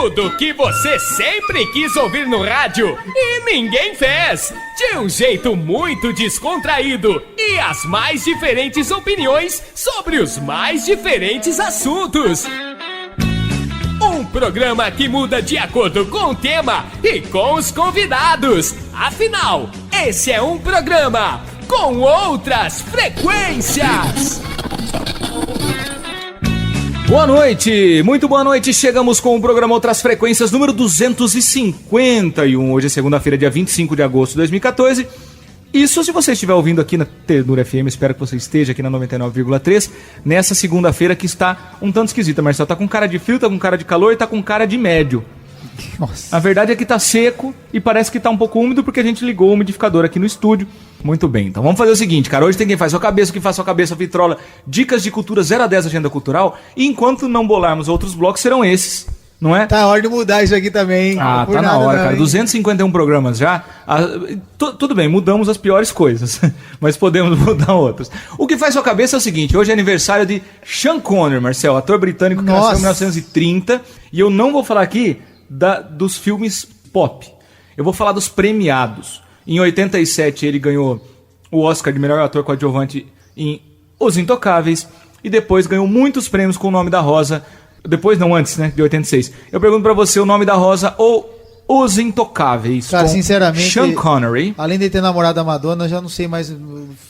Tudo que você sempre quis ouvir no rádio e ninguém fez. De um jeito muito descontraído e as mais diferentes opiniões sobre os mais diferentes assuntos. Um programa que muda de acordo com o tema e com os convidados. Afinal, esse é um programa com outras frequências. Boa noite, muito boa noite. Chegamos com o programa Outras Frequências número 251. Hoje é segunda-feira, dia 25 de agosto de 2014. Isso se você estiver ouvindo aqui na Ternura FM, espero que você esteja aqui na 99,3, nessa segunda-feira que está um tanto esquisita. Marcelo tá com cara de frio, tá com cara de calor e tá com cara de médio. Nossa. A verdade é que tá seco e parece que tá um pouco úmido porque a gente ligou o umidificador aqui no estúdio. Muito bem, então vamos fazer o seguinte, cara. Hoje tem quem faz sua cabeça, quem faz sua cabeça, vitrola, dicas de cultura 0 a 10 agenda cultural. E enquanto não bolarmos outros blocos, serão esses, não é? Tá na hora de mudar isso aqui também. Ah, tá na hora, cara. 251 programas já. Tudo bem, mudamos as piores coisas, mas podemos mudar outras. O que faz sua cabeça é o seguinte, hoje é aniversário de Sean Connery, Marcel, ator britânico que nasceu em 1930. E eu não vou falar aqui dos filmes pop. Eu vou falar dos premiados. Em 87 ele ganhou o Oscar de melhor ator coadjuvante em Os Intocáveis. E depois ganhou muitos prêmios com O Nome da Rosa. Depois não, antes, né? De 86. Eu pergunto pra você O Nome da Rosa ou Os Intocáveis. Cara, sinceramente, Sean Connery. Além de ter namorado a Madonna, eu já não sei mais.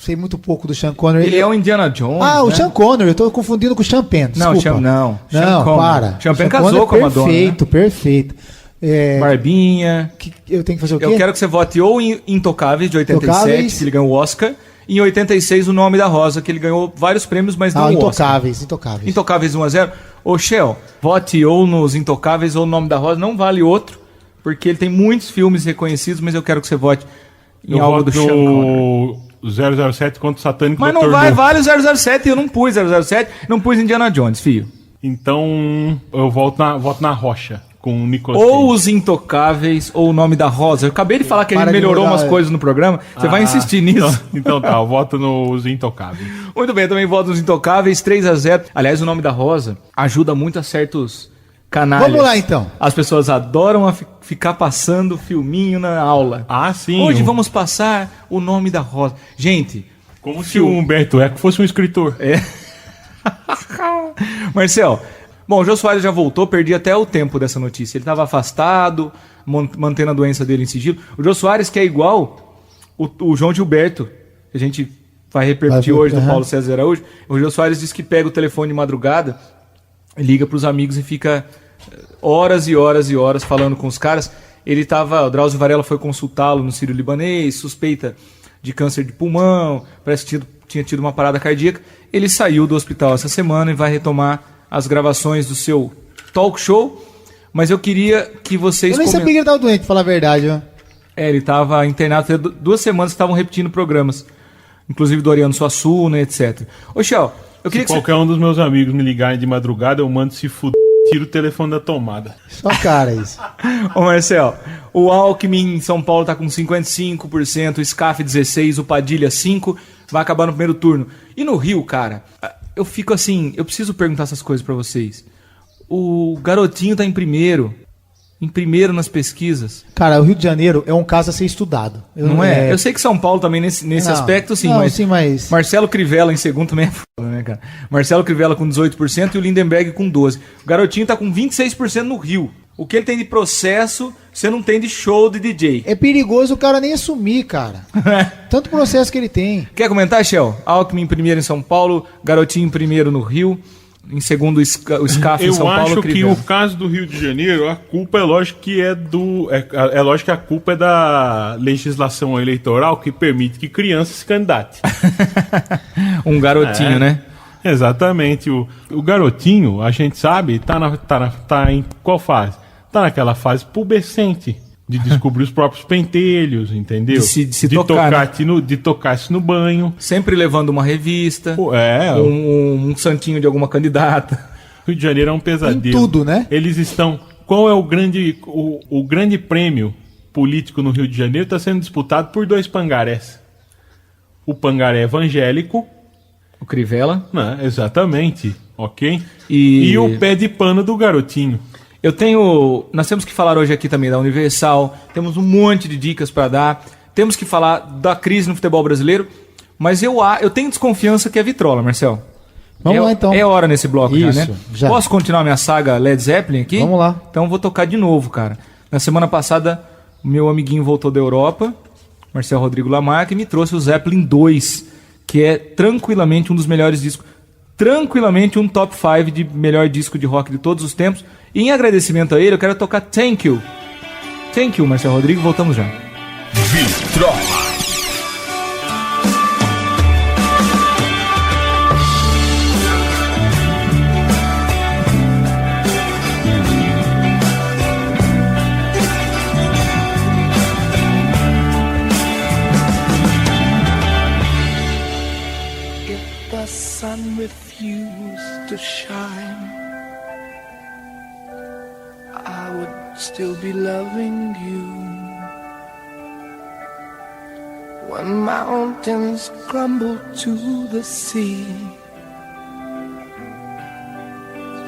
Sei muito pouco do Sean Connery. Ele é o Indiana Jones. Ah, o Sean Connery, eu tô confundindo com o Sean Penn. Desculpa. Não, Sean Connery. Para. Sean Penn casou com a Madonna. Perfeito, perfeito. Barbinha. Eu tenho que fazer o quê? Eu quero que você vote ou em Intocáveis, de 87, Intocáveis. que ele ganhou o Oscar. E em 86, O Nome da Rosa, que ele ganhou vários prêmios, mas não o Oscar. Intocáveis. Intocáveis 1-0. Ô, Shell, vote ou nos Intocáveis ou O Nome da Rosa. Não vale outro, porque ele tem muitos filmes reconhecidos, mas eu quero que você vote em algo do Sean Connery. 007 contra o Satânico Mas Dr. não vale o 007, eu não pus 007, não pus Indiana Jones, filho. Então, eu voto na Rocha, com o Nicolas Ou Cage. Os Intocáveis, ou O Nome da Rosa. Eu acabei de falar que a gente Para de melhorou mudar, umas coisas no programa. Você vai insistir nisso? Então tá, eu voto nos Intocáveis. Muito bem, eu também voto nos Intocáveis, 3-0. Aliás, O Nome da Rosa ajuda muito a certos canalhas. Vamos lá, então. As pessoas adoram ficar passando filminho na aula. Ah, sim. Hoje vamos passar O Nome da Rosa. Gente... Como se o Humberto Eco fosse um escritor. É. Marcel, bom, o Jô Soares já voltou, perdi até o tempo dessa notícia. Ele estava afastado, mantendo a doença dele em sigilo. O Jô Soares, que é igual o João Gilberto, que a gente vai repercutir hoje, do Paulo César Araújo. O Jô Soares disse que pega o telefone de madrugada, liga para os amigos e fica horas e horas e horas falando com os caras. O Drauzio Varela foi consultá-lo no Sírio-Libanês, suspeita de câncer de pulmão, parece que tinha tido uma parada cardíaca. Ele saiu do hospital essa semana e vai retomar as gravações do seu talk show. Mas eu queria que vocês... Eu nem sabia que ele estava doente, pra falar a verdade. Ó. Ele estava internado, faz 2 semanas que estavam repetindo programas. Inclusive do Ariano Suassuna, etc. Ô, Xel, eu queria Se qualquer um dos meus amigos me ligarem de madrugada, eu mando se fuder, tiro o telefone da tomada. Só cara isso. Ô, Marcel, o Alckmin em São Paulo tá com 55%, o SCAF 16%, o Padilha 5%, vai acabar no primeiro turno. E no Rio, cara, eu fico assim, eu preciso perguntar essas coisas pra vocês. O Garotinho tá em primeiro nas pesquisas. Cara, o Rio de Janeiro é um caso a ser estudado. Não é? Eu sei que São Paulo também nesse aspecto, sim, mas Marcelo Crivella em segundo também é foda, né, cara? Marcelo Crivella com 18% e o Lindenberg com 12%. O Garotinho tá com 26% no Rio. O que ele tem de processo, você não tem de show de DJ. É perigoso o cara nem assumir, cara. Tanto processo que ele tem. Quer comentar, Shell? Alckmin em primeiro em São Paulo, Garotinho em primeiro no Rio, em segundo o SCAF em São Paulo. Eu acho que Crivella. o caso do Rio de Janeiro, a culpa é lógico que é lógico que a culpa é da legislação eleitoral que permite que crianças se candidatem. Um garotinho, né? Exatamente. O garotinho, a gente sabe, tá em qual fase? Tá naquela fase pubescente, de descobrir os próprios pentelhos, entendeu? De tocar-se no banho. Sempre levando uma revista, um santinho de alguma candidata. Rio de Janeiro é um pesadelo. Em tudo, né? Eles estão... Qual é o grande prêmio político no Rio de Janeiro? Está sendo disputado por 2 pangarés. O pangaré evangélico... O Crivella. Exatamente, ok? E o pé de pano do garotinho. Nós temos que falar hoje aqui também da Universal, temos um monte de dicas para dar, temos que falar da crise no futebol brasileiro, mas eu tenho desconfiança que é vitrola, Marcel. Vamos lá então. É hora nesse bloco. Isso, já, né? já. Posso continuar minha saga Led Zeppelin aqui? Vamos lá. Então vou tocar de novo, cara. Na semana passada, o meu amiguinho voltou da Europa, Marcel Rodrigo Lamarca, e me trouxe o Zeppelin 2, que é tranquilamente um dos melhores discos, tranquilamente um top 5 de melhor disco de rock de todos os tempos. E em agradecimento a ele, eu quero tocar Thank You. Thank You, Marcel Rodrigo, voltamos já. Vitrola. Sun refused to shine, I would still be loving you. When mountains crumble to the sea,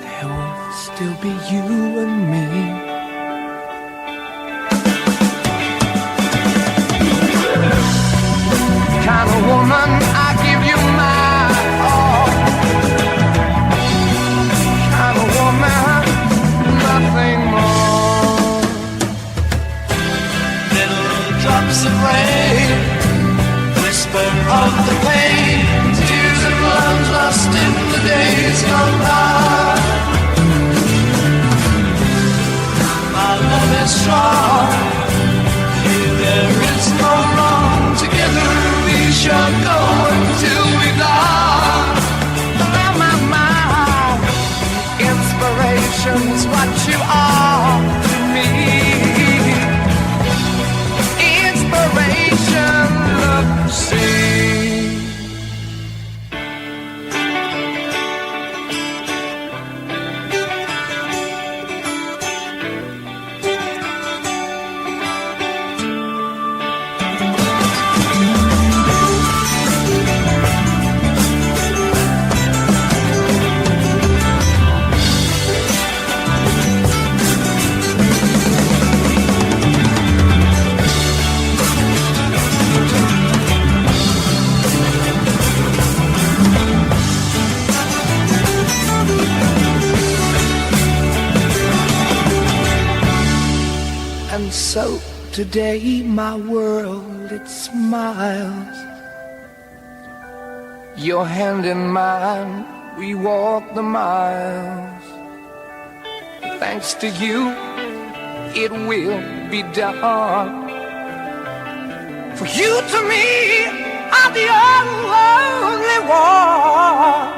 there will still be you and me. Kind of woman, I give you my nothing more. Little drops of rain, whisper of the pain, tears of love lost in the days gone by. My love is strong, here there is no wrong. Together we shall go until we die. Inspiration's what you are to me. Inspiration, look, see. And so today my world, it smiles. Your hand in mine, we walk the miles. Thanks to you, it will be done. For you to me are the only one.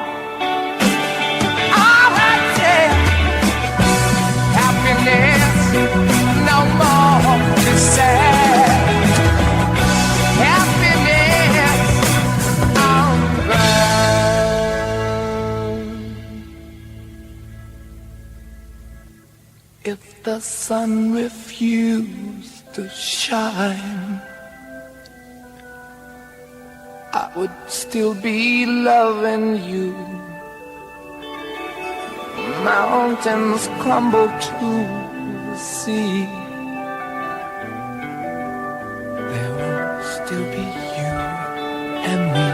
All right, yeah. Happiness, no more to say. Happiness on ground. If the sun refused to shine, I would still be loving you. Mountains crumble to the sea. There will still be you and me.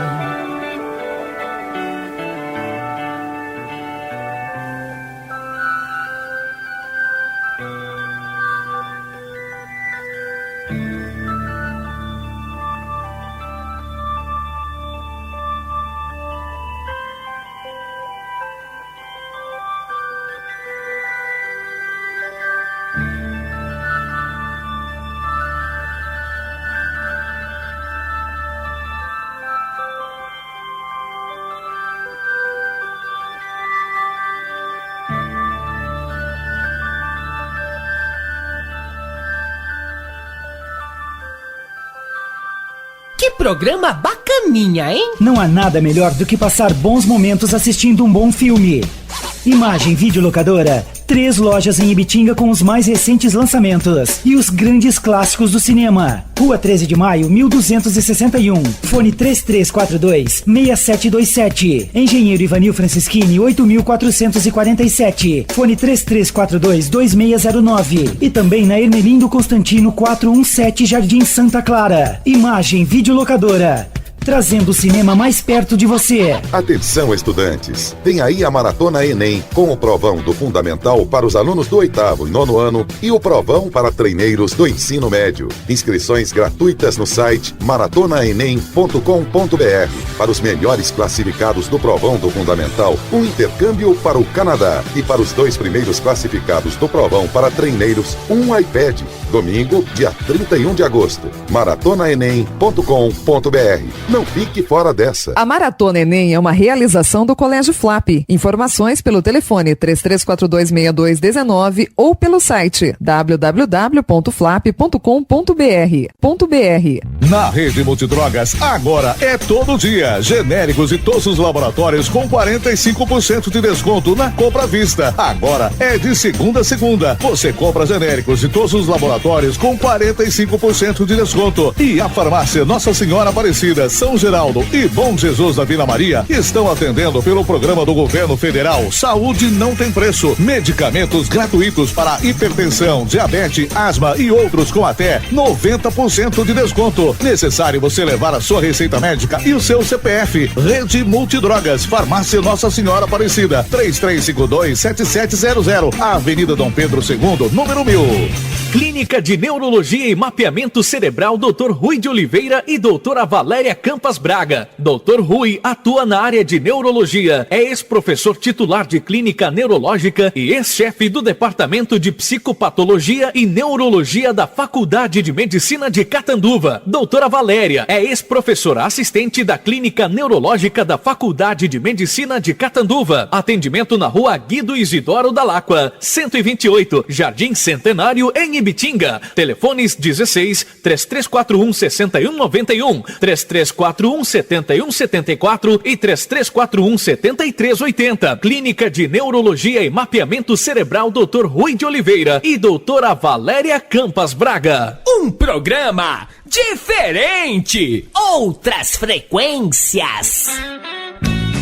Que programa bacaninha, hein? Não há nada melhor do que passar bons momentos assistindo um bom filme. Imagem Videolocadora 3 lojas em Ibitinga com os mais recentes lançamentos e os grandes clássicos do cinema. Rua 13 de Maio, 1261. Fone 3342-6727. Engenheiro Ivanil Francischini, 8447. Fone 3342-2609. E também na Ermelindo Constantino 417, Jardim Santa Clara. Imagem Videolocadora, trazendo o cinema mais perto de você. Atenção, estudantes! Vem aí a Maratona Enem, com o provão do Fundamental para os alunos do 8º e 9º ano e o provão para treineiros do ensino médio. Inscrições gratuitas no site maratonaenem.com.br. Para os melhores classificados do provão do Fundamental, um intercâmbio para o Canadá. E para os 2 primeiros classificados do provão para treineiros, um iPad. Domingo, dia 31 de agosto. maratonaenem.com.br. Não fique fora dessa. A Maratona Enem é uma realização do Colégio FLAP. Informações pelo telefone 33426219 ou pelo site www.flap.com.br. Na Rede Multidrogas, agora é todo dia. Genéricos e todos os laboratórios com 45% de desconto na compra à vista. Agora é de segunda a segunda. Você compra genéricos e todos os laboratórios com 45% de desconto. E a farmácia Nossa Senhora Aparecida, São Geraldo e Bom Jesus da Vila Maria estão atendendo pelo programa do Governo Federal Saúde Não Tem Preço. Medicamentos gratuitos para hipertensão, diabetes, asma e outros com até 90% de desconto. Necessário você levar a sua receita médica e o seu CPF. Rede Multidrogas, Farmácia Nossa Senhora Aparecida, 3352-7700, Avenida Dom Pedro II, número 1000. Clínica de Neurologia e Mapeamento Cerebral Dr. Rui de Oliveira e doutora Valéria Campas Braga. Dr. Rui atua na área de neurologia, é ex-professor titular de clínica neurológica e ex-chefe do Departamento de Psicopatologia e Neurologia da Faculdade de Medicina de Catanduva. Doutora Valéria é ex-professora assistente da Clínica Neurológica da Faculdade de Medicina de Catanduva. Atendimento na Rua Guido Isidoro da Lacqua, 128, Jardim Centenário, em Ibitinga. Telefones 16 3341 6191, 3341 7174 e 3341 7380. Clínica de Neurologia e Mapeamento Cerebral Dr. Rui de Oliveira e doutora Valéria Campas Braga. Um programa diferente, outras frequências.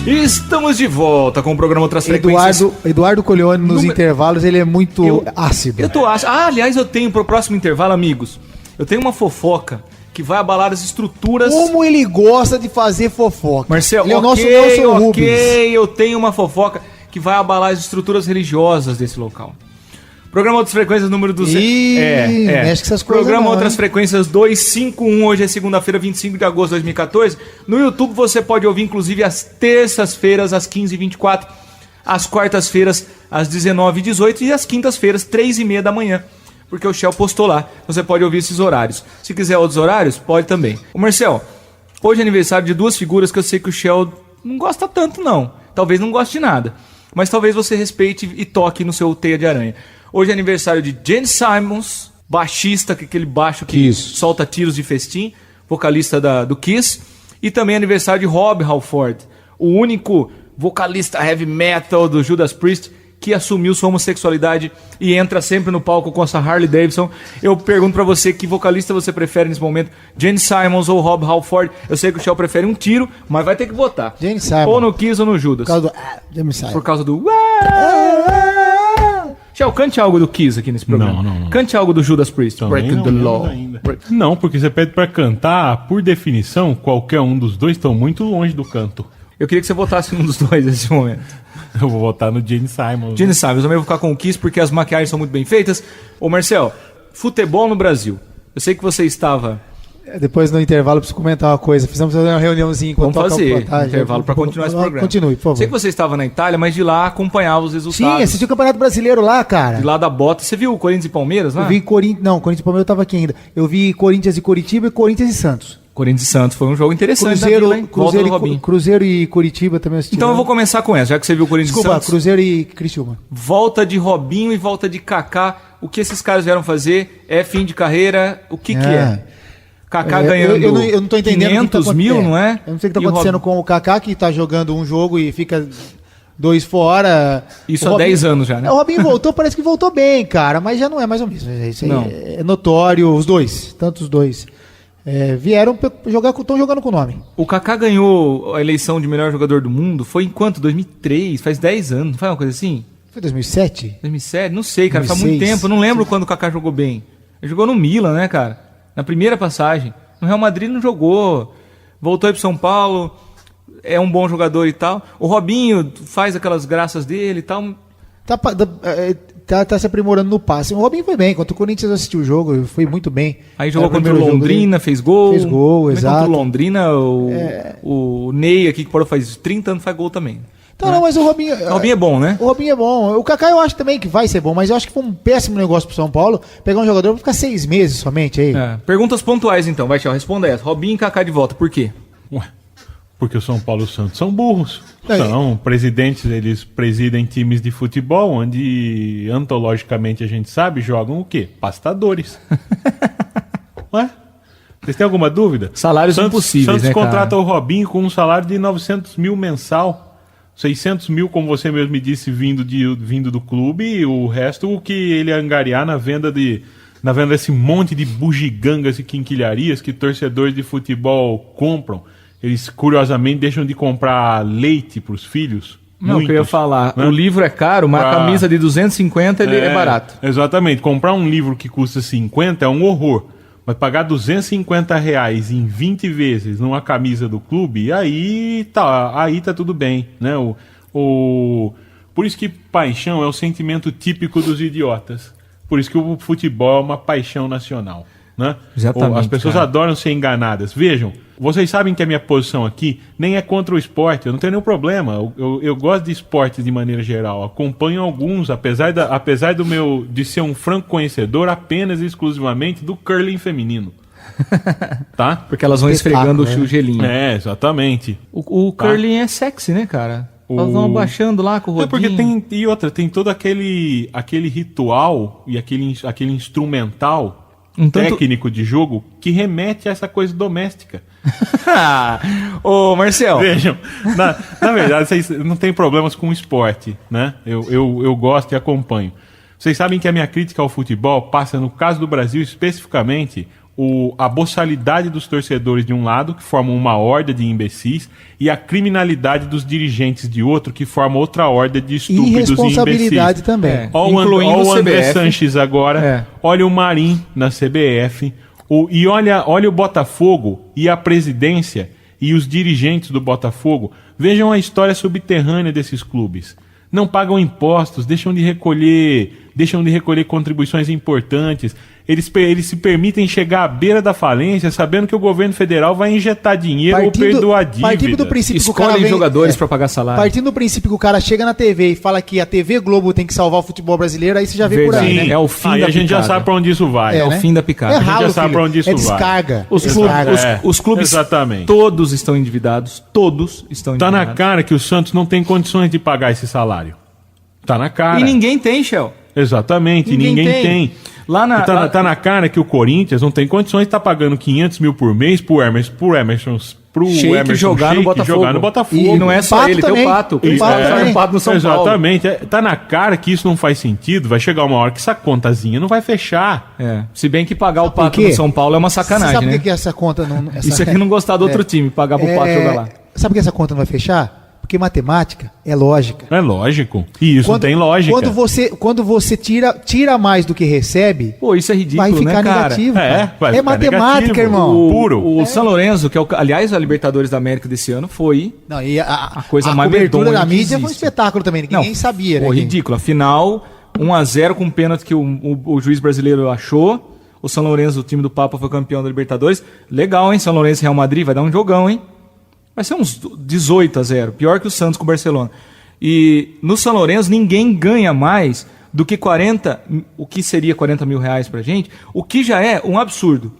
Estamos de volta com o programa Outras Frequências. Eduardo Colione nos intervalos, ele é muito ácido. Eu tô ácido. Aliás, eu tenho pro próximo intervalo, amigos, eu tenho uma fofoca que vai abalar as estruturas. Como ele gosta de fazer fofoca. Marcelo, ele é o nosso Nelson Rubens. Eu tenho uma fofoca que vai abalar as estruturas religiosas desse local. Programa Outras Frequências número 200. Mexe com essas coisas. Programa Outras Frequências 251. Hoje é segunda-feira, 25 de agosto de 2014. No YouTube você pode ouvir, inclusive, às terças-feiras, às 15h24, às quartas-feiras, às 19h18 e às quintas-feiras, 3h30 da manhã. Porque o Shell postou lá. Você pode ouvir esses horários. Se quiser outros horários, pode também. Ô Marcel, hoje é aniversário de 2 figuras que eu sei que o Shell não gosta tanto, não. Talvez não goste de nada. Mas talvez você respeite e toque no seu teia de aranha. Hoje é aniversário de Gene Simmons, baixista, aquele baixo que solta tiros de festim, vocalista do Kiss. E também é aniversário de Rob Halford, o único vocalista heavy metal do Judas Priest que assumiu sua homossexualidade e entra sempre no palco com essa Harley Davidson. Eu pergunto pra você, que vocalista você prefere nesse momento? Gene Simmons ou Rob Halford? Eu sei que o Shell prefere um tiro, mas vai ter que votar. Gene Simmons. Ou no Kiss ou no Judas. Por causa do... Gene Simmons. Por causa do... Shell, cante algo do Kiss aqui nesse programa. Não. Cante algo do Judas Priest. Breaking the Law. Não, porque você pede pra cantar, por definição, qualquer um dos dois estão muito longe do canto. Eu queria que você votasse um dos dois nesse momento. Eu vou votar no Gene Simmons. Gene Simmons, eu também vou ficar com o Kiss porque as maquiagens são muito bem feitas. Ô Marcel, futebol no Brasil. Eu sei que você estava... Depois no intervalo preciso comentar uma coisa. Fizemos uma reuniãozinha enquanto vamos fazer um intervalo para continuar esse programa. Continue, por favor. Sei que você estava na Itália, mas de lá acompanhava os resultados. Sim, assistiu o Campeonato Brasileiro lá, cara. De lá da bota. Você viu o Corinthians e Palmeiras lá? Eu vi Corinthians e Palmeiras eu tava aqui ainda. Eu vi Corinthians e Curitiba e Corinthians e Santos. Corinthians e Santos, foi um jogo interessante. Cruzeiro e Curitiba também assisti. Então eu vou começar com essa, já que você viu o Corinthians e Santos. Cruzeiro e Criciúma. Volta de Robinho e volta de Kaká. O que esses caras vieram fazer? É fim de carreira? O que é? Kaká ganhando eu não tô entendendo 500 mil, não é? Eu não sei o que tá acontecendo com o Kaká, que tá jogando um jogo e fica 2 fora. Isso há 10 anos já, né? O Robinho voltou, parece que voltou bem, cara, mas já não é mais ou menos. Isso aí é notório, os dois, tanto os dois. Vieram jogar, estão jogando com o nome. O Kaká ganhou a eleição de melhor jogador do mundo, foi em quanto? 2003, faz 10 anos, não foi uma coisa assim? Foi 2007? 2007? Não sei, cara, 2006. faz muito tempo, eu não lembro quando o Kaká jogou bem. Ele jogou no Milan, né, cara? Na primeira passagem. No Real Madrid não jogou, voltou aí pro São Paulo, é um bom jogador e tal. O Robinho faz aquelas graças dele e tal. Tá se aprimorando no passe. O Robinho foi bem, contra o Corinthians eu assisti o jogo, foi muito bem. Aí jogou contra o Londrina, fez gol. Fez gol, exato. Contra o Londrina, o Ney aqui, que parou faz 30 anos, faz gol também. Então, não, mas o Robinho... O Robinho é bom, né? O Robinho é bom. O Kaká eu acho também que vai ser bom, mas eu acho que foi um péssimo negócio pro São Paulo pegar um jogador pra ficar 6 meses somente aí. Perguntas pontuais então, vai, Tchau, responda essa. Robinho e Kaká de volta, por quê? Ué, porque o São Paulo e o Santos são burros. São presidentes, eles presidem times de futebol onde, antologicamente, a gente sabe, jogam o quê? Pastadores. Ué? Vocês têm alguma dúvida? Salários impossíveis, Santos contrata o Robinho com um salário de 900 mil mensal. 600 mil, como você mesmo me disse, vindo do clube, e o resto o que ele angariar na venda desse monte de bugigangas e quinquilharias que torcedores de futebol compram. Eles, curiosamente, deixam de comprar leite para os filhos. Não, o que eu ia falar, né? O livro é caro, mas a camisa de 250 ele é barato. Exatamente, comprar um livro que custa 50 é um horror. Mas pagar R$250 em 20 vezes numa camisa do clube, aí tá tudo bem, né? Por isso que paixão é o sentimento típico dos idiotas. Por isso que o futebol é uma paixão nacional, né? Exatamente, as pessoas adoram ser enganadas. Vejam, vocês sabem que a minha posição aqui nem é contra o esporte, eu não tenho nenhum problema. Eu gosto de esportes de maneira geral, acompanho alguns, apesar de ser um franco conhecedor apenas e exclusivamente do curling feminino. Tá? Porque elas vão esfregando o gelinho. Exatamente. O curling é sexy, né, cara? Elas vão abaixando lá com o rodinho. Porque tem todo aquele ritual e aquele instrumental técnico de jogo que remete a essa coisa doméstica. Ô, Marcel. Vejam, na verdade, vocês não tem problemas com o esporte, né? Eu gosto e acompanho. Vocês sabem que a minha crítica ao futebol passa, no caso do Brasil especificamente, a boçalidade dos torcedores de um lado, que formam uma horda de imbecis, e a criminalidade dos dirigentes de outro, que formam outra horda de estúpidos e imbecis. E responsabilidade também. Olha o André Sanches agora, olha o Marim na CBF, e olha o Botafogo e a presidência e os dirigentes do Botafogo. Vejam a história subterrânea desses clubes. Não pagam impostos, deixam de recolher contribuições importantes. Eles se permitem chegar à beira da falência sabendo que o governo federal vai injetar dinheiro ou perdoar dívidas. Partindo do princípio que o Escolhem cara jogadores para pagar salário. Partindo do princípio que o cara chega na TV e fala que a TV Globo tem que salvar o futebol brasileiro, aí você já vê por aí, né? É o fim da picada. A gente já sabe para onde isso vai. É o fim da picada. É ralo, a gente já sabe para onde isso vai. Descarga. Os clubes exatamente. Todos estão endividados. Todos estão endividados. Tá na cara que o Santos não tem condições de pagar esse salário. Tá na cara. E ninguém tem, Shell. Exatamente, ninguém tem. Tá na cara que o Corinthians não tem condições de estar pagando 500 mil por mês pro Emerson jogar no Botafogo. E não é só ele, tem o Pato. Tem o Pato no São Paulo. Exatamente. Tá na cara que isso não faz sentido. Vai chegar uma hora que essa contazinha não vai fechar. Se bem que pagar o Pato no São Paulo é uma sacanagem, Você sabe né? por que essa conta não... Isso aqui não gostar do outro time, pagar pro Pato jogar lá. Sabe por que essa conta não vai fechar? Porque matemática é lógica. É lógico. E isso tem lógica. Quando você tira mais do que recebe, pô, isso é ridículo, vai ficar né, cara? negativo. É matemática, negativo, irmão. O São Lourenço, que é aliás, a Libertadores da América desse ano foi a coisa mais cobertura da mídia foi um espetáculo também. Ninguém sabia, né? Foi ridículo. Afinal, 1-0 com um pênalti que o juiz brasileiro achou. O São Lourenço, o time do Papa, foi campeão da Libertadores. Legal, hein? São Lourenço e Real Madrid, vai dar um jogão, hein? Vai ser uns 18-0, pior que o Santos com o Barcelona. E no São Lourenço ninguém ganha mais do que 40, o que seria 40 mil reais pra gente, o que já é um absurdo.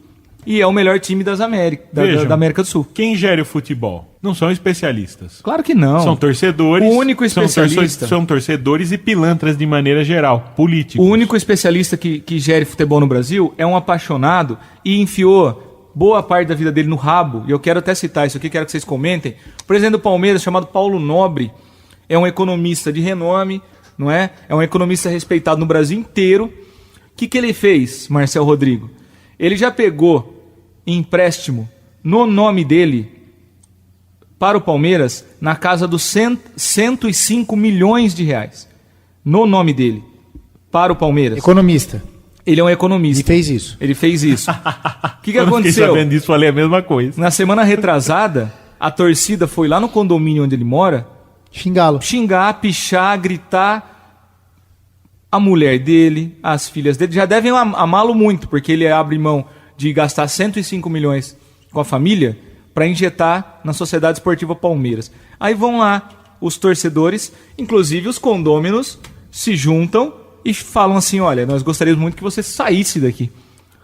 E é o melhor time das Américas, da América do Sul. Quem gere o futebol? Não são especialistas. Claro que não. São torcedores. O único especialista. São torcedores e pilantras de maneira geral, políticos. O único especialista que gere futebol no Brasil é um apaixonado e enfiou boa parte da vida dele no rabo, e eu quero até citar isso aqui, quero que vocês comentem. O presidente do Palmeiras, chamado Paulo Nobre, é um economista de renome, não é? É um economista respeitado no Brasil inteiro. O que ele fez, Marcel Rodrigo? Ele já pegou empréstimo no nome dele para o Palmeiras na casa dos 105 milhões de reais. No nome dele, para o Palmeiras. Economista. Ele é um economista. E fez isso. Ele fez isso. O que Quando aconteceu? fiquei sabendo disso, falei a mesma coisa. Na semana retrasada, a torcida foi lá no condomínio onde ele mora xingá-lo. Xingar, pichar, gritar. A mulher dele, as filhas dele já devem amá-lo muito, porque ele abre mão de gastar 105 milhões com a família para injetar na Sociedade Esportiva Palmeiras. Aí vão lá os torcedores, inclusive os condôminos, se juntam e falam assim, olha, nós gostaríamos muito que você saísse daqui,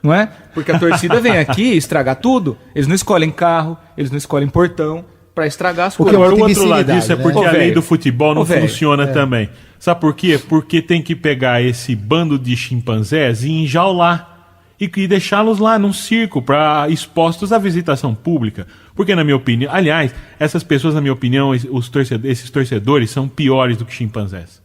não é? Porque a torcida vem aqui estragar tudo, eles não escolhem carro, eles não escolhem portão para estragar as coisas. Agora, o outro lado disso é porque a lei velho. do futebol não Velho. funciona também. Sabe por quê? Porque tem que pegar esse bando de chimpanzés e enjaular e deixá-los lá num circo expostos à visitação pública. Porque, na minha opinião... Aliás, essas pessoas, na minha opinião, esses torcedores são piores do que chimpanzés.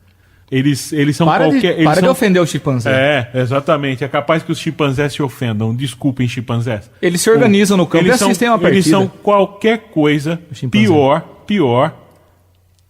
Eles são Para de ofender o chimpanzé. É, exatamente. É capaz que os chimpanzés se ofendam. Desculpem, chimpanzés. Eles se organizam no campo e assistem uma partida. Eles são qualquer coisa pior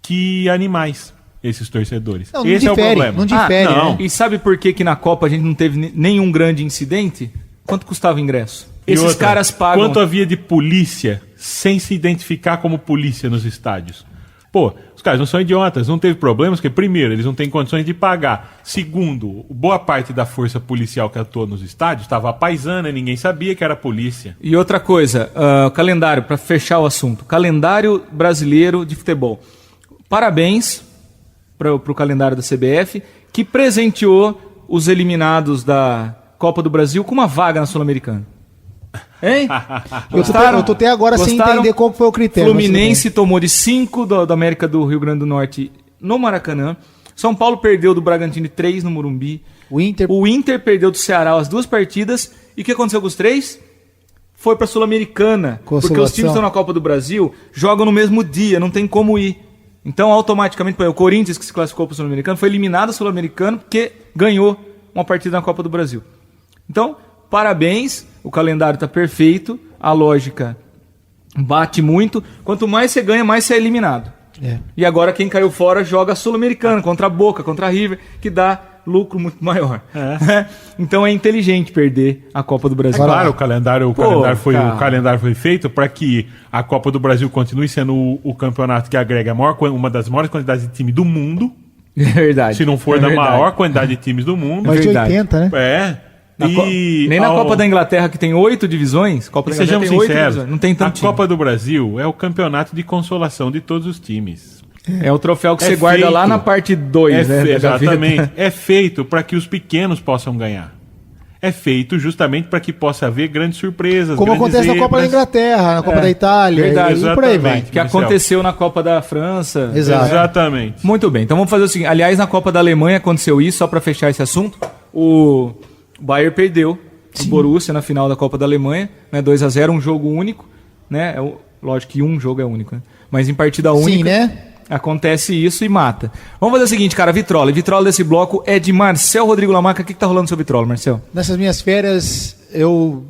que animais, esses torcedores. Não Esse difere, é o problema. não difere. não. E sabe por que na Copa a gente não teve nenhum grande incidente? Quanto custava o ingresso? E Esses outra, caras pagam... Quanto havia de polícia sem se identificar como polícia nos estádios? Pô, os caras não são idiotas, não teve problemas, porque primeiro, eles não têm condições de pagar. Segundo, boa parte da força policial que atuou nos estádios estava paisana, ninguém sabia que era polícia. E outra coisa, calendário, para fechar o assunto. Calendário brasileiro de futebol. Parabéns para o calendário da CBF, que presenteou os eliminados da Copa do Brasil com uma vaga na Sul-Americana. Hein? Eu tô até agora sem entender qual foi o critério. Fluminense tomou de 5 da América do Rio Grande do Norte no Maracanã. São Paulo perdeu do Bragantino 3 no Morumbi. O Inter perdeu do Ceará as 2 partidas. E o que aconteceu com os 3? Foi pra Sul-Americana. Porque os times estão na Copa do Brasil, jogam no mesmo dia, não tem como ir. Então, automaticamente, o Corinthians, que se classificou para o Sul-Americano, foi eliminado do Sul-Americano porque ganhou uma partida na Copa do Brasil. Então, parabéns, o calendário está perfeito, a lógica bate muito. Quanto mais você ganha, mais você é eliminado. E agora quem caiu fora joga Sul-Americano, contra a Boca, contra a River, que dá lucro muito maior. Então é inteligente perder a Copa do Brasil. Claro, o calendário foi feito para que a Copa do Brasil continue sendo o campeonato que agrega uma das maiores quantidades de time do mundo. É verdade. Se não for da maior quantidade de times do mundo. Mais de 80, né? Nem na Copa da Inglaterra, que tem 8 divisões, Copa da Inglaterra tem 8 divisões. Não tem tanto time. Copa do Brasil é o campeonato de consolação de todos os times. É o troféu que você guarda lá na parte 2, né? Exatamente. É feito para que os pequenos possam ganhar. É feito justamente para que possa haver grandes surpresas. Como acontece na Copa da Inglaterra, na Copa da Itália, verdade, e por aí vai. Que aconteceu na Copa da França. Exatamente. Muito bem, então vamos fazer o seguinte. Aliás, na Copa da Alemanha aconteceu isso, só para fechar esse assunto. O Bayern perdeu o Borussia na final da Copa da Alemanha, né, 2-0, um jogo único. Né? Lógico que um jogo é único, né? Mas em partida única... Sim, né? Acontece isso e mata. Vamos fazer o seguinte, cara, Vitrola. Vitrola desse bloco é de Marcel Rodrigo Lamarca. O que tá rolando no seu Vitrola, Marcel? Nessas minhas férias, eu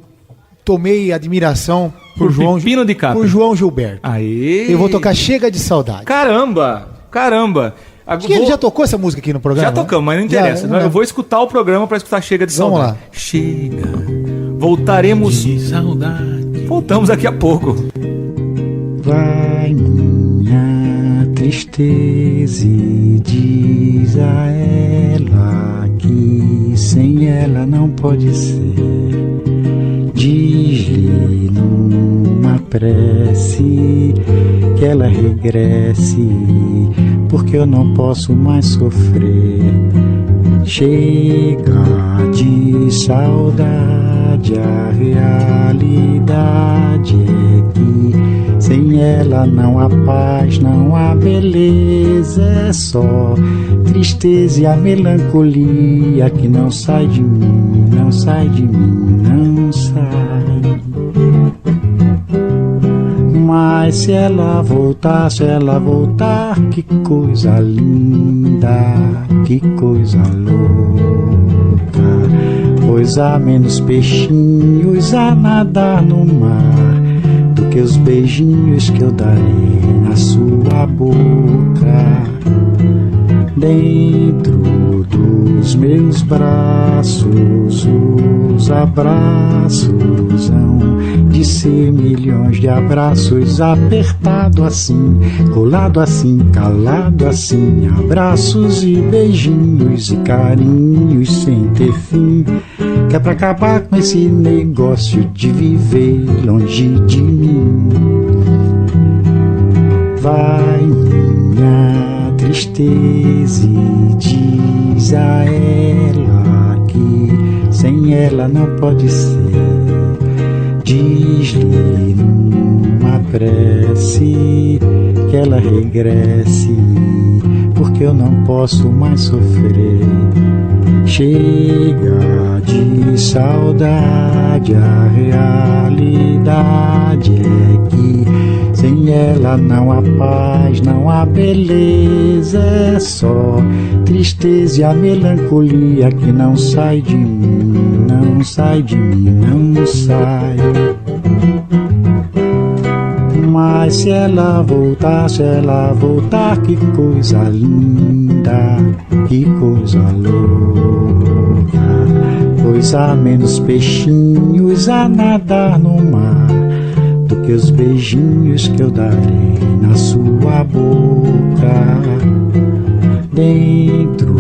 tomei admiração por João Gilberto. Aê! Eu vou tocar Chega de Saudade. Caramba! Acho que ele já tocou essa música aqui no programa? Já tocamos, mas não interessa. Eu vou escutar o programa pra escutar Chega de Saudade. Vamos lá. Chega. Voltaremos. De saudade. Voltamos daqui a pouco. Vai minha tristeza e diz a ela que sem ela não pode ser. Diz-lhe numa prece que ela regresse, porque eu não posso mais sofrer. Chega de saudade, a realidade é que sem ela não há paz, não há beleza, é só tristeza e a melancolia que não sai de mim, não sai de mim, não sai. Mas se ela voltar, que coisa linda, que coisa louca. Pois há menos peixinhos a nadar no mar do que os beijinhos que eu darei na sua boca. Dentro dos meus braços, os abraços hão de ser milhões de abraços, apertado assim, colado assim, calado assim, abraços e beijinhos e carinhos sem ter fim, que é pra acabar com esse negócio de viver longe de mim. Vai minha tristeza e diz a ela que sem ela não pode ser. Diz-lhe numa prece que ela regresse, porque eu não posso mais sofrer. Chega de saudade, a realidade é que sem ela não há paz, não há beleza, é só tristeza e a melancolia que não sai de mim, não sai de mim, não sai. Mas se ela voltar, que coisa linda, que coisa louca. Pois há menos peixinhos a nadar no mar do que os beijinhos que eu darei na sua boca. Dentro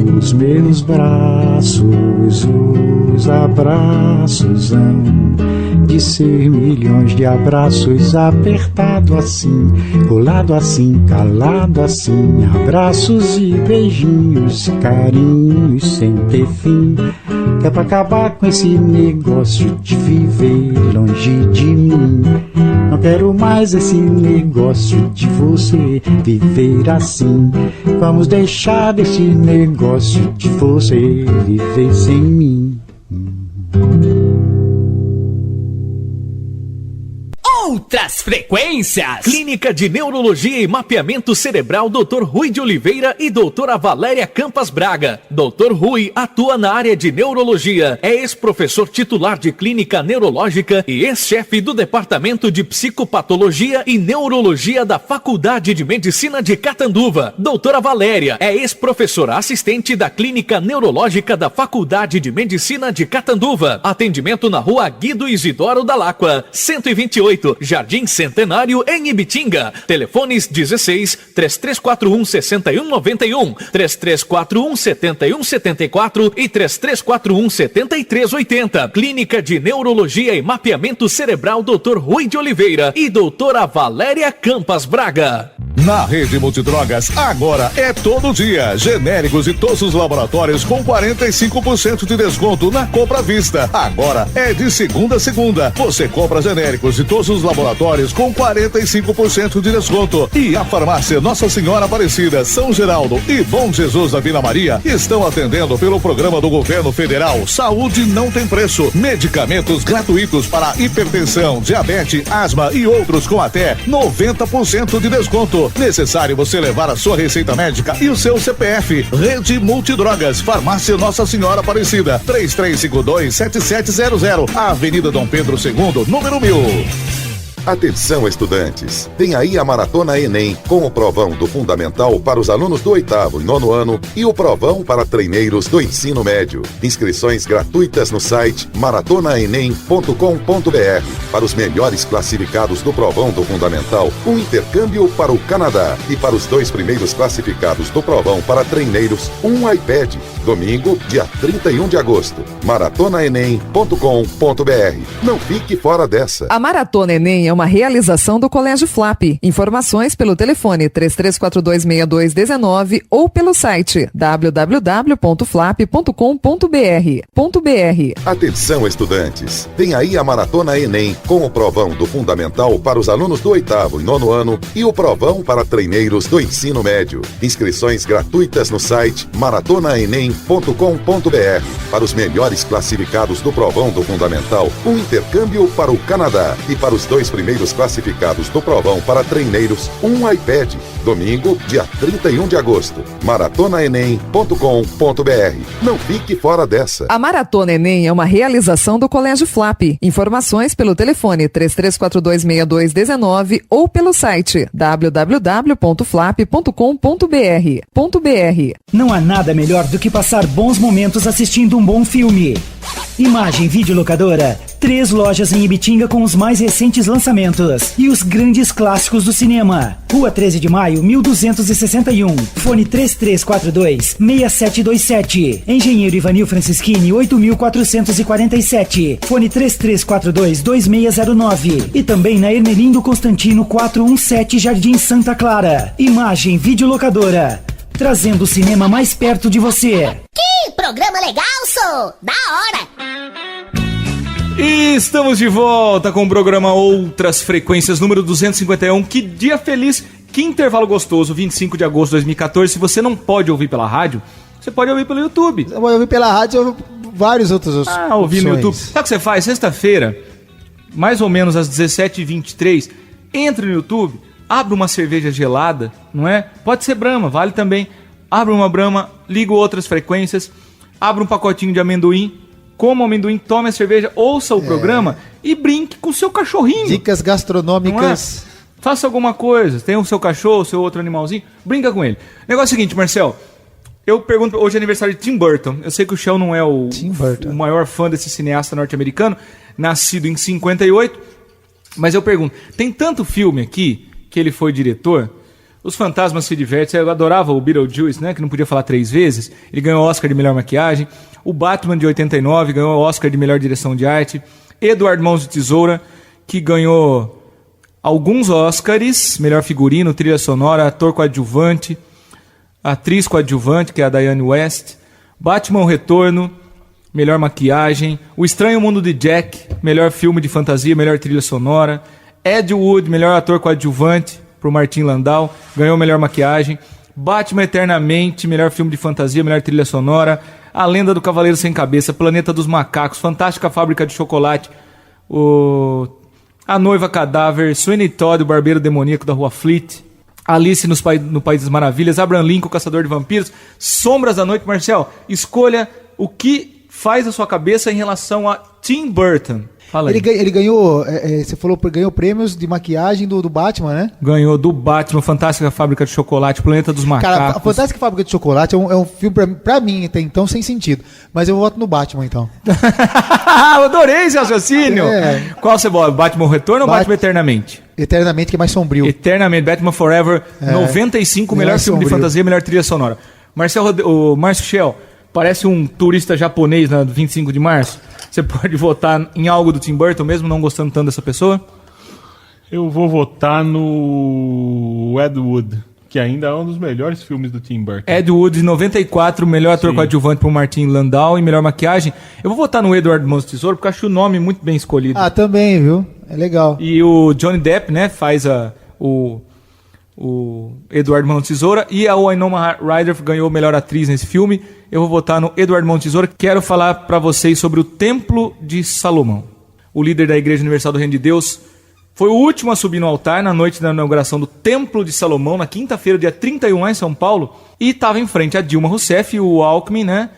dos meus braços, os abraços hão de ser milhões de abraços, apertado assim, colado assim, calado assim, abraços e beijinhos, carinhos sem ter fim, que é pra acabar com esse negócio de viver longe de mim. Não quero mais esse negócio de você viver assim. Vamos deixar desse negócio de você viver sem mim. Outras frequências. Clínica de Neurologia e Mapeamento Cerebral Dr. Rui de Oliveira e doutora Valéria Campas Braga. Dr. Rui atua na área de neurologia, é ex-professor titular de clínica neurológica e ex-chefe do Departamento de Psicopatologia e Neurologia da Faculdade de Medicina de Catanduva. Doutora Valéria é ex-professora assistente da Clínica Neurológica da Faculdade de Medicina de Catanduva. Atendimento na Rua Guido Isidoro da Lacqua, 128, Jardim Centenário, em Ibitinga. Telefones 16 3341 6191, 3341 7174 e 3341 7380. Clínica de Neurologia e Mapeamento Cerebral Dr. Rui de Oliveira e doutora Valéria Campas Braga. Na Rede Multidrogas, agora é todo dia. Genéricos e todos os laboratórios com 45% de desconto na compra à vista. Agora é de segunda a segunda. Você compra genéricos e todos os laboratórios com 45% de desconto. E a farmácia Nossa Senhora Aparecida, São Geraldo e Bom Jesus da Vila Maria estão atendendo pelo programa do governo federal Saúde Não Tem Preço. Medicamentos gratuitos para hipertensão, diabetes, asma e outros com até 90% de desconto. Necessário você levar a sua receita médica e o seu CPF. Rede Multidrogas, Farmácia Nossa Senhora Aparecida, 3352-7700, Avenida Dom Pedro II, número 1000. Atenção, estudantes! Vem aí a Maratona Enem, com o provão do Fundamental para os alunos do 8º e 9º ano e o provão para treineiros do ensino médio. Inscrições gratuitas no site maratonaenem.com.br. Para os melhores classificados do provão do Fundamental, um intercâmbio para o Canadá. E para os 2 primeiros classificados do provão para treineiros, um iPad. Domingo, dia 31 de agosto. maratonaenem.com.br. Não fique fora dessa. A Maratona Enem é uma realização do Colégio Flap. Informações pelo telefone 33426219 ou pelo site www.flap.com.br. Atenção, estudantes! Vem aí a Maratona Enem, com o provão do Fundamental para os alunos do 8º e 9º ano e o provão para treineiros do ensino médio. Inscrições gratuitas no site maratonaenem.com.br. Para os melhores classificados do provão do Fundamental, um intercâmbio para o Canadá. E para os 2 primeiros primeiros classificados do provão para treineiros um iPad. Domingo, dia 31 de agosto. maratonaenem.com.br. Não fique fora dessa. A Maratona Enem é uma realização do Colégio Flap. Informações pelo telefone 33426219 ou pelo site www.flap.com.br. Não há nada melhor do que passar bons momentos assistindo um bom filme. Imagem Videolocadora. 3 lojas em Ibitinga com os mais recentes lançamentos e os grandes clássicos do cinema. Rua 13 de Maio, 1261. Fone 3342-6727. Engenheiro Ivanil Francischini, 8447. Fone 3342-2609. E também na Ermelindo Constantino 417, Jardim Santa Clara. Imagem Videolocadora. Trazendo o cinema mais perto de você. Que programa legal, sou! Da hora! E estamos de volta com o programa Outras Frequências, número 251. Que dia feliz, que intervalo gostoso, 25 de agosto de 2014. Se você não pode ouvir pela rádio, você pode ouvir pelo YouTube. Você pode ouvir pela rádio ou vários outros ouvir no YouTube. Sabe o que você faz? Sexta-feira, mais ou menos às 17h23, entre no YouTube, abre uma cerveja gelada, não é? Pode ser Brahma, vale também. Abre uma Brahma, liga Outras Frequências, abre um pacotinho de amendoim, coma o amendoim, tome a cerveja, ouça o programa e brinque com o seu cachorrinho. Dicas gastronômicas. Faça alguma coisa. Tem o seu cachorro, o seu outro animalzinho, brinca com ele. Negócio é o seguinte, Marcel. Eu pergunto, hoje é aniversário de Tim Burton. Eu sei que o Shell não é o maior fã desse cineasta norte-americano, nascido em 58, mas eu pergunto, tem tanto filme aqui que ele foi diretor? Os Fantasmas Se Divertem, eu adorava o Beetlejuice, né, que não podia falar 3 vezes. Ele ganhou o Oscar de melhor maquiagem. O Batman de 89 ganhou o Oscar de melhor direção de arte. Edward Mãos de Tesoura, que ganhou alguns Oscars, melhor figurino, trilha sonora, ator coadjuvante, atriz coadjuvante, que é a Diane West. Batman O Retorno, melhor maquiagem. O Estranho Mundo de Jack, melhor filme de fantasia, melhor trilha sonora. Ed Wood, melhor ator coadjuvante, pro Martin Landau, ganhou melhor maquiagem. Batman Eternamente, melhor filme de fantasia, melhor trilha sonora. A Lenda do Cavaleiro Sem Cabeça, Planeta dos Macacos, Fantástica Fábrica de Chocolate, A Noiva Cadáver, Sweeney Todd, o Barbeiro Demoníaco da Rua Fleet, Alice no País das Maravilhas, Abraham Lincoln, Caçador de Vampiros, Sombras da Noite. Marcel, escolha o que faz a sua cabeça em relação a Tim Burton. Ele ganhou, você falou, ganhou prêmios de maquiagem do Batman, né? Ganhou do Batman, Fantástica Fábrica de Chocolate, Planeta dos Macacos. Cara, a Fantástica Fábrica de Chocolate é um filme, pra mim, até então, sem sentido. Mas eu voto no Batman, então. Eu adorei esse raciocínio. Qual você vota? Batman Retorno ou Batman Eternamente? Eternamente, que é mais sombrio. Eternamente, Batman Forever, 95, melhor filme sombrio de fantasia, melhor trilha sonora. O Márcio Shell parece um turista japonês na 25 de março. Você pode votar em algo do Tim Burton, mesmo não gostando tanto dessa pessoa? Eu vou votar no Ed Wood, que ainda é um dos melhores filmes do Tim Burton. Ed Wood, 94, melhor ator coadjuvante pro Martin Landau e melhor maquiagem. Eu vou votar no Edward Mãos de Tesouro, porque eu acho o nome muito bem escolhido. Também, viu? É legal. E o Johnny Depp, né, faz o Edward Mãos de Tesoura, e a Winona Ryder ganhou melhor atriz nesse filme. Eu vou votar no Edward Mãos de Tesoura. Quero falar para vocês sobre o Templo de Salomão. O líder da Igreja Universal do Reino de Deus foi o último a subir no altar na noite da inauguração do Templo de Salomão, na quinta-feira, dia 31, lá em São Paulo, e estava em frente a Dilma Rousseff e o Alckmin, né?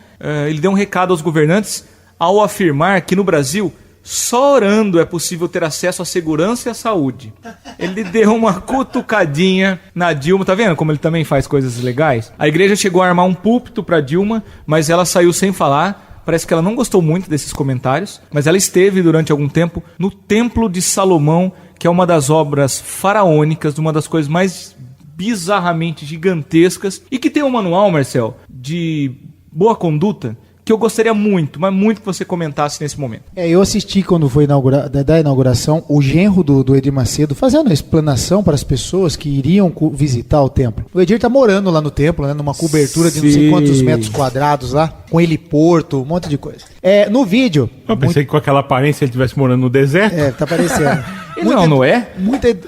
Ele deu um recado aos governantes ao afirmar que no Brasil só orando é possível ter acesso à segurança e à saúde. Ele deu uma cutucadinha na Dilma, tá vendo como ele também faz coisas legais? A igreja chegou a armar um púlpito pra Dilma, mas ela saiu sem falar. Parece que ela não gostou muito desses comentários, mas ela esteve durante algum tempo no Templo de Salomão, que é uma das obras faraônicas, uma das coisas mais bizarramente gigantescas, e que tem um manual, Marcel, de boa conduta, que eu gostaria muito, mas muito que você comentasse nesse momento. Eu assisti quando foi da inauguração, o genro do Edir Macedo fazendo a explanação para as pessoas que iriam visitar o templo. O Edir tá morando lá no templo, né, numa cobertura de não sei quantos metros quadrados lá, com heliporto, um monte de coisa. No vídeo... Eu pensei que com aquela aparência ele estivesse morando no deserto. Tá parecendo. Não é?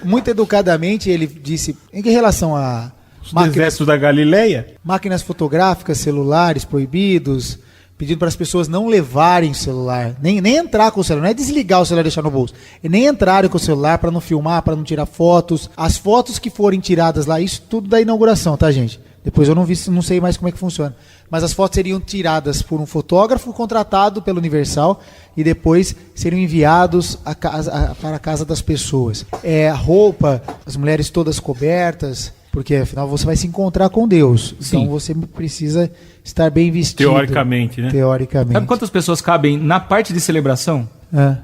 Muito educadamente ele disse, em relação a... Os desertos da Galileia? Máquinas fotográficas, celulares proibidos... pedindo para as pessoas não levarem celular, nem entrar com o celular, não é desligar o celular e deixar no bolso, é nem entrarem com o celular para não filmar, para não tirar fotos. As fotos que forem tiradas lá, isso tudo da inauguração, tá, gente? Depois eu não sei mais como é que funciona. Mas as fotos seriam tiradas por um fotógrafo contratado pela Universal e depois seriam enviados para a casa das pessoas. A roupa, as mulheres todas cobertas, porque afinal você vai se encontrar com Deus. Sim. Então você precisa estar bem vestido. Teoricamente, né? Teoricamente. Sabe quantas pessoas cabem na parte de celebração?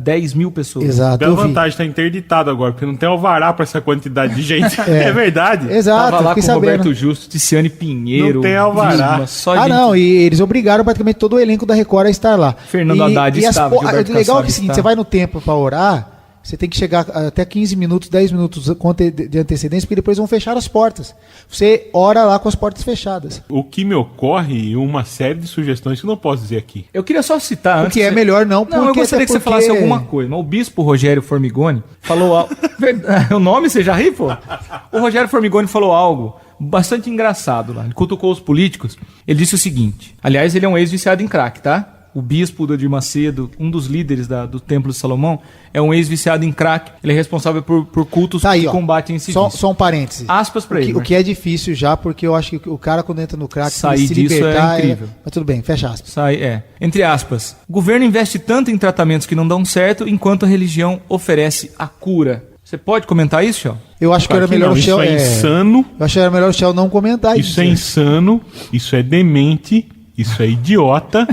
10 mil pessoas. Exato. Bela vantagem, está interditado agora, porque não tem alvará para essa quantidade de gente. É verdade. Exato. Tava lá com o Roberto Justo, Ticiane Pinheiro. Não tem alvará. Não, e eles obrigaram praticamente todo o elenco da Record a estar lá. Fernando Haddad estava. O legal é que é o seguinte, você vai no templo para orar, você tem que chegar até 15 minutos, 10 minutos de antecedência, porque depois vão fechar as portas. Você ora lá com as portas fechadas. O que me ocorre, uma série de sugestões que eu não posso dizer aqui. Eu queria só citar antes. O que é melhor não, porque... Não, eu gostaria que você falasse alguma coisa. Mas o bispo Rogério Formigoni falou algo... O nome você já riu, pô? O Rogério Formigoni falou algo bastante engraçado lá. Ele cutucou os políticos. Ele disse o seguinte... Aliás, ele é um ex-viciado em crack, tá? O bispo do Edir Macedo, um dos líderes do Templo de Salomão, é um ex-viciado em crack. Ele é responsável por cultos que combatem esse vício. Só um parêntese. Aspas pra ele. O que é difícil já, porque eu acho que o cara quando entra no crack... Sair se disso libertar, é incrível. Mas tudo bem, fecha aspas. Entre aspas. O governo investe tanto em tratamentos que não dão certo, enquanto a religião oferece a cura. Você pode comentar isso, Shell? Eu acho que era melhor o Shell... Isso é insano. Eu acho que era melhor o Shell não comentar isso. Isso é insano, isso é demente, isso é idiota...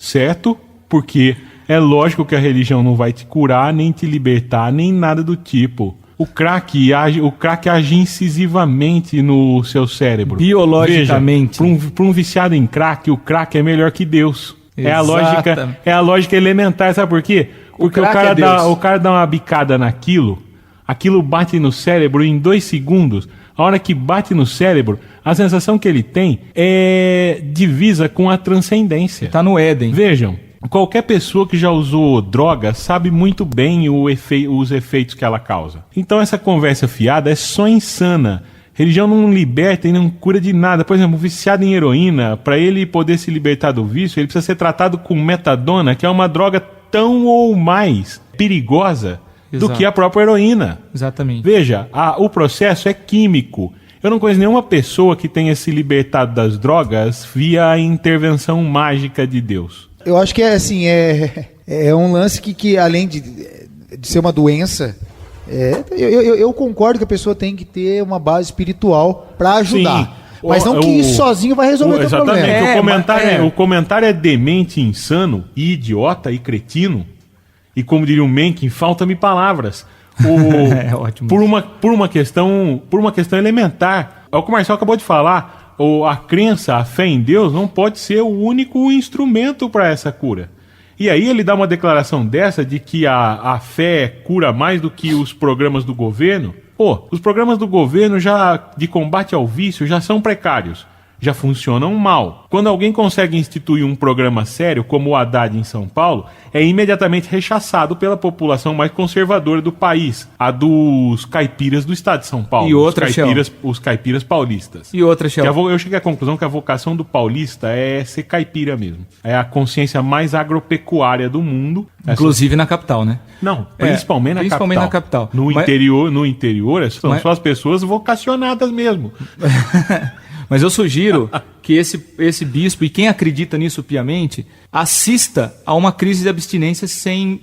Certo? Porque é lógico que a religião não vai te curar, nem te libertar, nem nada do tipo. O crack age incisivamente no seu cérebro. Biologicamente. Veja, para um viciado em crack, o crack é melhor que Deus. É a lógica elementar, sabe por quê? Porque o cara dá uma bicada naquilo, aquilo bate no cérebro em 2 segundos. A hora que bate no cérebro, a sensação que ele tem é divisa com a transcendência. Tá no Éden. Vejam, qualquer pessoa que já usou droga sabe muito bem os efeitos que ela causa. Então essa conversa fiada é só insana. Religião não liberta e não cura de nada. Por exemplo, um viciado em heroína, para ele poder se libertar do vício, ele precisa ser tratado com metadona, que é uma droga tão ou mais perigosa do que a própria heroína. Exatamente. Veja, o processo é químico. Eu não conheço nenhuma pessoa que tenha se libertado das drogas via a intervenção mágica de Deus. Eu acho que é um lance que além de ser uma doença, eu concordo que a pessoa tem que ter uma base espiritual para ajudar. Sim. Mas não que isso sozinho vai resolver o problema. Exatamente. O comentário é demente, insano, idiota e cretino. E como diria o Mencken, falta-me palavras. É ótimo. Por uma questão elementar. É o que o Marcelo acabou de falar. A crença, a fé em Deus não pode ser o único instrumento para essa cura. E aí ele dá uma declaração dessa de que a fé cura mais do que os programas do governo. Os programas do governo de combate ao vício já são precários. Já funcionam mal. Quando alguém consegue instituir um programa sério, como o Haddad em São Paulo, é imediatamente rechaçado pela população mais conservadora do país, a dos caipiras do estado de São Paulo. E outra, os caipiras paulistas. E outra, Shell. Eu cheguei à conclusão que a vocação do paulista é ser caipira mesmo. É a consciência mais agropecuária do mundo. Inclusive na capital, né? Não, principalmente na capital. No interior são só as pessoas vocacionadas mesmo. Mas eu sugiro que esse bispo, e quem acredita nisso piamente, assista a uma crise de abstinência sem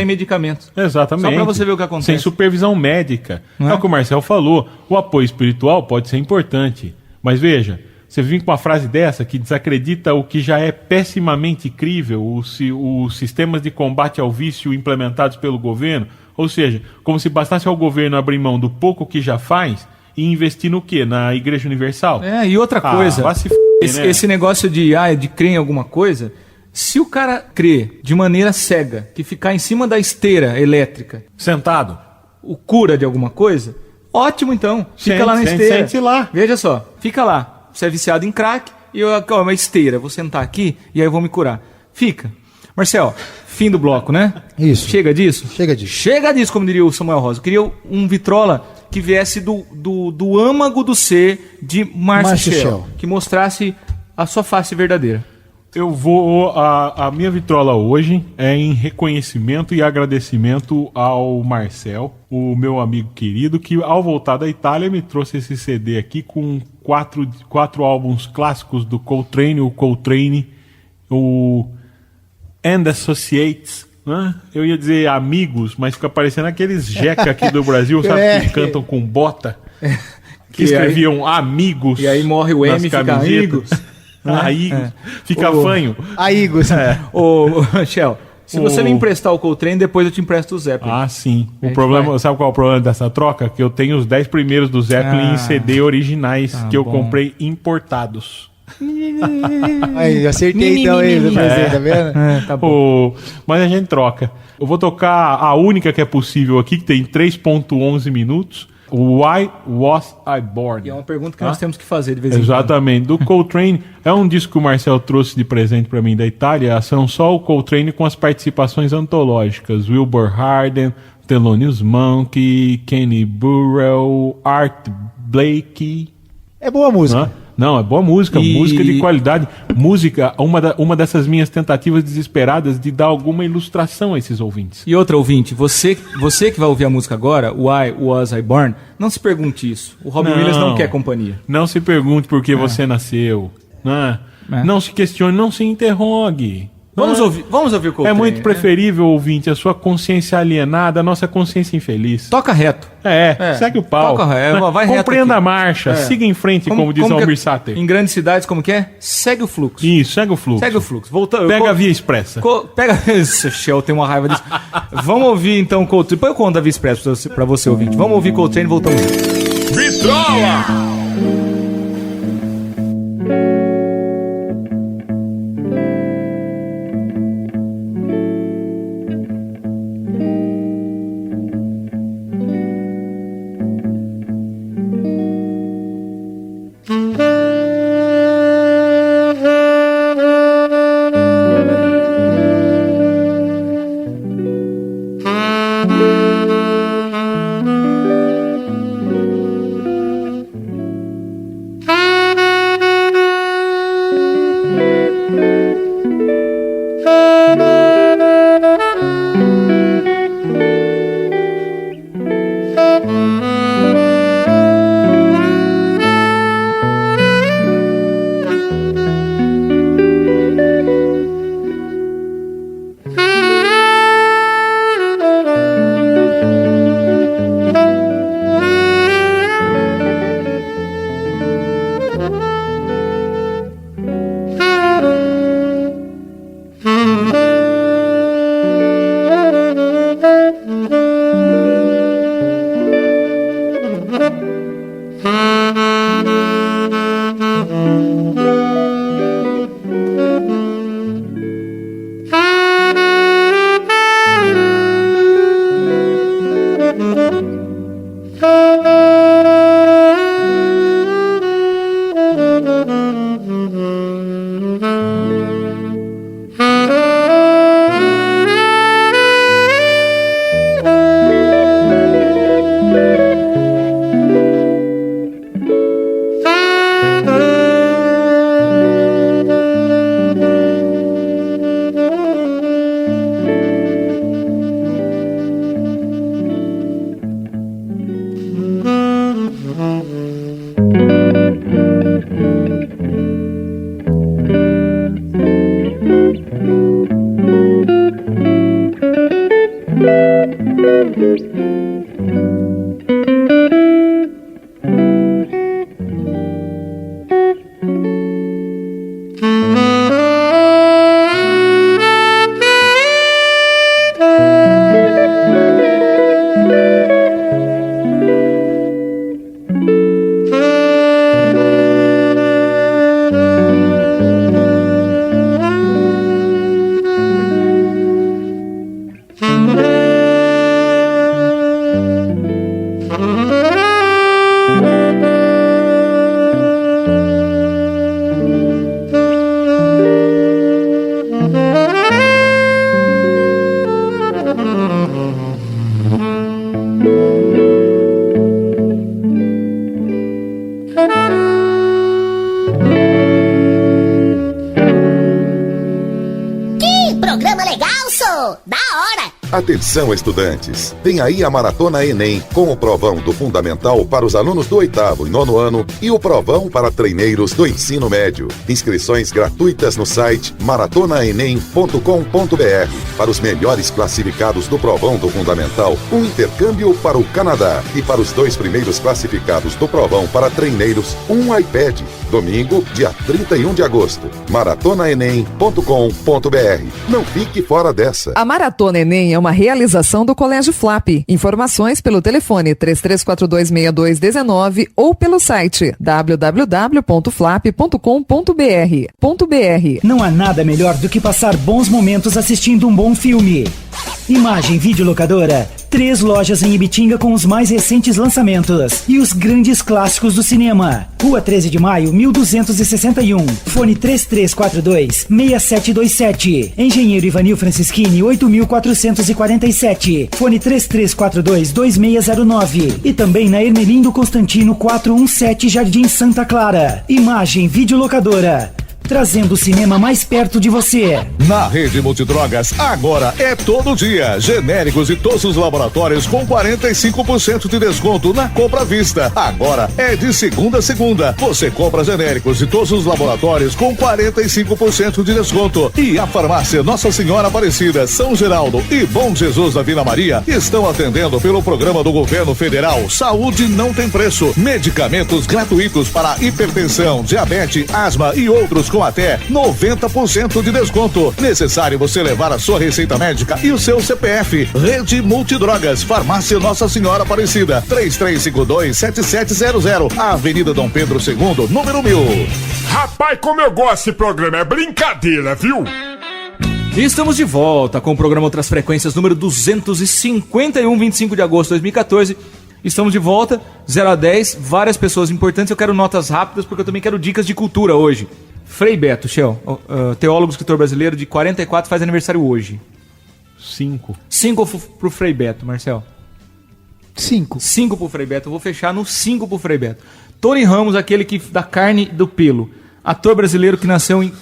medicamentos. Exatamente. Só para você ver o que acontece. Sem supervisão médica. É o que o Marcel falou. O apoio espiritual pode ser importante. Mas veja, você vem com uma frase dessa que desacredita o que já é pessimamente crível, os sistemas de combate ao vício implementados pelo governo. Ou seja, como se bastasse ao governo abrir mão do pouco que já faz e investir no quê? Na Igreja Universal? E outra coisa, esse negócio de crer em alguma coisa, se o cara crê de maneira cega, que ficar em cima da esteira elétrica, sentado, o cura de alguma coisa, ótimo então, fica lá na esteira. Sente lá. Veja só, fica lá, você é viciado em crack, e uma esteira, vou sentar aqui e aí eu vou me curar. Fica. Marcel, fim do bloco, né? Isso. Chega disso? Chega disso. Chega disso, como diria o Samuel Rosa. Eu queria um vitrola que viesse do âmago do ser de Márcio Shell, que mostrasse a sua face verdadeira. Eu vou... A minha vitrola hoje é em reconhecimento e agradecimento ao Marcel, o meu amigo querido, que ao voltar da Itália me trouxe esse CD aqui com quatro álbuns clássicos do Coltrane, o And Associates, né? Eu ia dizer amigos, mas fica parecendo aqueles jeca aqui do Brasil, sabe, que cantam com bota, que escreviam aí, amigos. E aí morre o M e fica amigos. Aí fica fanho. Aigos. Ô, Shell, se você me emprestar o Coltrane, depois eu te empresto o Zeppelin. Ah, sim. O problema, sabe qual é o problema dessa troca? Que eu tenho os 10 primeiros do Zeppelin em CD originais que eu comprei importados. Aí, acertei então aí, tá vendo? Tá bom. Mas a gente troca. Eu vou tocar a única que é possível aqui, que tem 3.11 minutos. Why Was I Born? E é uma pergunta que nós temos que fazer de vez em quando. Exatamente. Do Coltrane, é um disco que o Marcel trouxe de presente para mim da Itália. São só o Coltrane com as participações antológicas. Wilbur Harden, Thelonious Monk, Kenny Burrell, Art Blakey. É boa música. Não, é boa música, música de qualidade. Música, uma dessas minhas tentativas desesperadas de dar alguma ilustração a esses ouvintes. E outra ouvinte, você que vai ouvir a música agora, Why Was I Born, não se pergunte isso. O Robbie Williams não quer companhia. Não se pergunte por que você nasceu. Não se questione, não se interrogue. Vamos ouvir o Coltrane. É muito preferível, ouvinte, a sua consciência alienada, a nossa consciência infeliz. Toca reto. Segue o pau. Toca reto, vai reto. Compreenda a marcha, siga em frente, como diz Almir Sater. Em grandes cidades, como que é? Segue o fluxo. Isso, segue o fluxo. Segue o fluxo. Pega a via expressa. Esse Shell tem uma raiva disso. Vamos ouvir então o Coltrane. Depois eu conto a via expressa pra você, ouvinte. Vamos ouvir Coltrane e voltamos. Vitrola! Da hora! Atenção, estudantes! Vem aí a Maratona Enem, com o provão do Fundamental para os alunos do 8º e 9º ano e o provão para treineiros do ensino médio. Inscrições gratuitas no site maratonaenem.com.br. Para os melhores classificados do provão do Fundamental, um intercâmbio para o Canadá. E para os 2 primeiros classificados do provão para treineiros, um iPad. Domingo, dia 31 de agosto. maratonaenem.com.br. Não fique fora dessa. A Maratona Enem é uma realização do Colégio Flap. Informações pelo telefone 33426219 ou pelo site www.flap.com.br. Não há nada melhor do que passar bons momentos assistindo um bom filme. Imagem Videolocadora. 3 lojas em Ibitinga com os mais recentes lançamentos e os grandes clássicos do cinema. Rua 13 de Maio, 1261. Fone 3342-6727. Engenheiro Ivanil Francischini, 8447. Fone 3342-2609. E também na Ermelindo Constantino, 417, Jardim Santa Clara. Imagem Videolocadora. Trazendo o cinema mais perto de você. Na Rede Multidrogas, agora é todo dia. Genéricos e todos os laboratórios com 45% de desconto na compra à vista. Agora é de segunda a segunda. Você compra genéricos e todos os laboratórios com 45% de desconto. E a farmácia Nossa Senhora Aparecida, São Geraldo e Bom Jesus da Vila Maria estão atendendo pelo programa do governo federal Saúde Não Tem Preço. Medicamentos gratuitos para hipertensão, diabetes, asma e outros com até 90% de desconto. Necessário você levar a sua receita médica e o seu CPF. Rede Multidrogas, Farmácia Nossa Senhora Aparecida, 3352-7700, Avenida Dom Pedro II, número 1000. Rapaz, como eu gosto desse programa, é brincadeira, viu? E estamos de volta com o programa Outras Frequências, número 251, 25 de agosto de 2014. Estamos de volta, 0 a 10, várias pessoas importantes. Eu quero notas rápidas porque eu também quero dicas de cultura hoje. Frei Beto, Shell, teólogo, escritor brasileiro de 44, faz aniversário hoje. 5. 5 pro Frei Beto, Marcel. 5. 5 pro Frei Beto, eu vou fechar no 5 pro Frei Beto. Tony Ramos, aquele que da carne e do pelo. Ator brasileiro que nasceu em...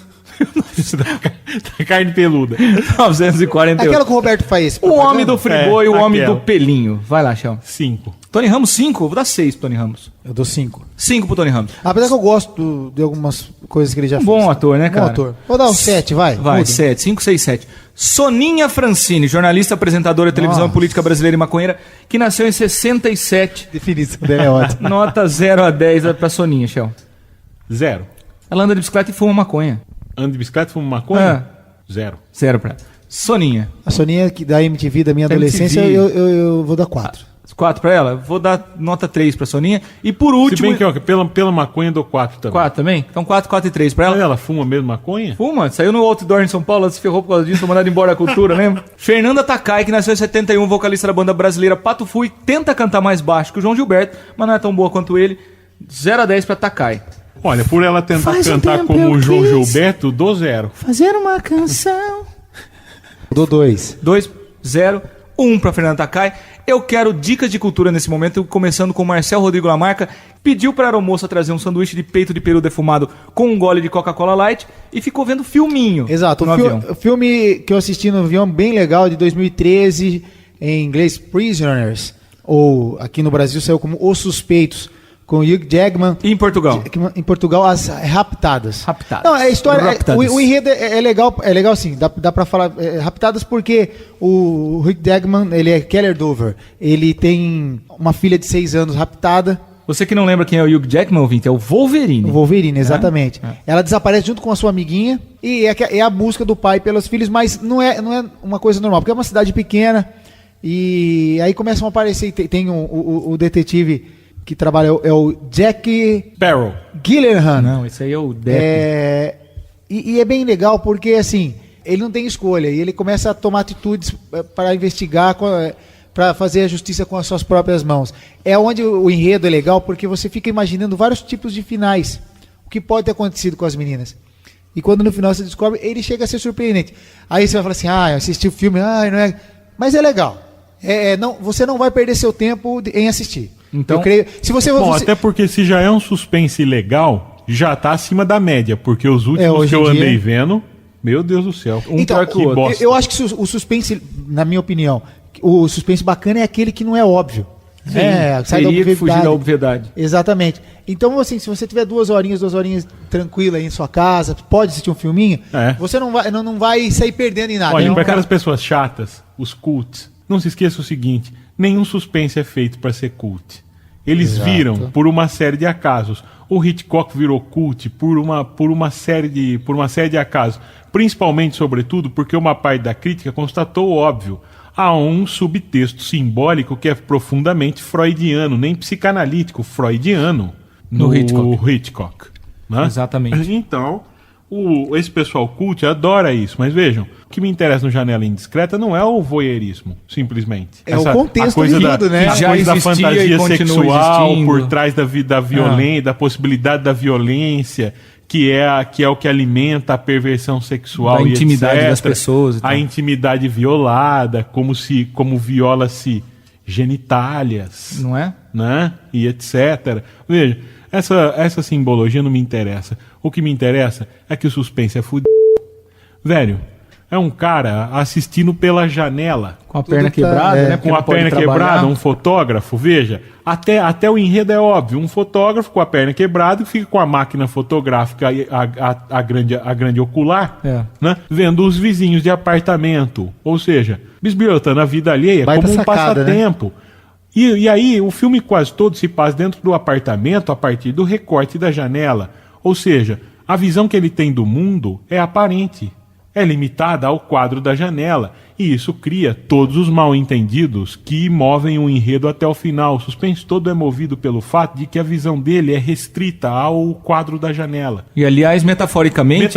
da carne peluda. 1948. Aquela que o Roberto faz. O homem do friboi e o homem do pelinho. Vai lá, Shell. 5. Tony Ramos, 5? Eu vou dar 6 pro Tony Ramos. Eu dou 5. 5 pro Tony Ramos. Apesar que eu gosto de algumas coisas que ele já fez. Bom ator, né, cara? Bom ator. Vou dar um 7, vai. Vai, 7. 5, 6, 7. Soninha Francini, jornalista, apresentadora de televisão e política brasileira e maconheira, que nasceu em 67. Definição dela é ótima. Nota 0 a 10 pra Soninha, Shell. 0. Ela anda de bicicleta e fuma maconha. Anda de bicicleta e fuma maconha? 0. 0 pra ela. Soninha. A Soninha que da MTV da minha adolescência, eu vou dar 4. 4 pra ela? Vou dar nota 3 pra Soninha. E por último... Se bem que ó, pela maconha eu dou 4 também. 4 também? Então 4, 4 e 3 pra ela. Ela fuma mesmo maconha? Fuma. Saiu no outdoor em São Paulo, ela se ferrou por causa disso, foi mandada embora da cultura, lembra? Fernanda Takai, que nasceu em 71, vocalista da banda brasileira Pato Fu, tenta cantar mais baixo que o João Gilberto, mas não é tão boa quanto ele. 0 a 10 pra Takai. Olha, por ela tentar cantar como o João Gilberto, dou 0. Fazer uma canção. Dou 2. 2, 0, 1 pra Fernanda Takai. Eu quero dicas de cultura nesse momento, começando com o Marcel Rodrigo Lamarca. Pediu pra aeromoça trazer um sanduíche de peito de peru defumado com um gole de Coca-Cola Light e ficou vendo filminho. Exato, o filme que eu assisti no avião, bem legal, de 2013, em inglês Prisoners, ou aqui no Brasil saiu como Os Suspeitos, com Hugh Jackman. E em Portugal? Em Portugal, As Raptadas. Raptadas. Não, a história, o enredo é legal sim, dá pra falar Raptadas porque o Hugh Jackman, ele é Keller Dover, ele tem uma filha de 6 anos raptada. Você que não lembra quem é o Hugh Jackman, ouvinte, é o Wolverine. O Wolverine, exatamente. Ela desaparece junto com a sua amiguinha e é a busca do pai pelos filhos, mas não é uma coisa normal, porque é uma cidade pequena e aí começam a aparecer, tem o detetive que trabalha, é o Jack Sparrow. Gyllenhaal. Não, esse aí é o Depp. E é bem legal porque, assim, ele não tem escolha e ele começa a tomar atitudes para investigar, para fazer a justiça com as suas próprias mãos. É onde o enredo é legal porque você fica imaginando vários tipos de finais, o que pode ter acontecido com as meninas. E quando no final você descobre, ele chega a ser surpreendente. Aí você vai falar assim, eu assisti o filme, não é... Mas é legal. Você não vai perder seu tempo em assistir. Então, eu creio, se você, até porque se já é um suspense legal, já tá acima da média, porque os últimos que eu andei vendo, Meu Deus do céu. Então, eu acho que o suspense, na minha opinião, o suspense bacana é aquele que não é óbvio. Sim, sai da obviedade. Fugir da obviedade. Exatamente. Então, assim, se você tiver 2 horinhas tranquila aí em sua casa, pode assistir um filminho, você não vai sair perdendo em nada. Olha, para aquelas pessoas chatas, os cults, não se esqueça o seguinte, nenhum suspense é feito para ser cult. Eles viram por uma série de acasos. O Hitchcock virou cult por uma série de acasos. Principalmente, sobretudo, porque uma parte da crítica constatou o óbvio. Há um subtexto simbólico que é profundamente freudiano, nem psicanalítico, freudiano no Hitchcock. Né? Exatamente. Então, esse pessoal cult adora isso. Mas vejam, o que me interessa no Janela Indiscreta não é o voyeurismo, simplesmente. É o contexto de tudo, né? A coisa da fantasia sexual por trás da violência, da possibilidade da violência, que é o que alimenta a perversão sexual, da intimidade das pessoas. A intimidade violada, como viola-se genitálias. Não é? Né? E etc. Veja, essa simbologia não me interessa. O que me interessa é que o suspense é fudido. Velho, é um cara assistindo pela janela. Com a perna quebrada, né? Com a perna quebrada, um fotógrafo, veja. Até o enredo é óbvio. Um fotógrafo com a perna quebrada que fica com a máquina fotográfica, a grande ocular, né? Vendo os vizinhos de apartamento. Ou seja, bisbilhotando a vida alheia como um passatempo. Né? E aí, o filme quase todo se passa dentro do apartamento a partir do recorte da janela. Ou seja, a visão que ele tem do mundo é aparente. É limitada ao quadro da janela, e isso cria todos os mal-entendidos que movem o enredo até o final. O suspense todo é movido pelo fato de que a visão dele é restrita ao quadro da janela. E, aliás, metaforicamente,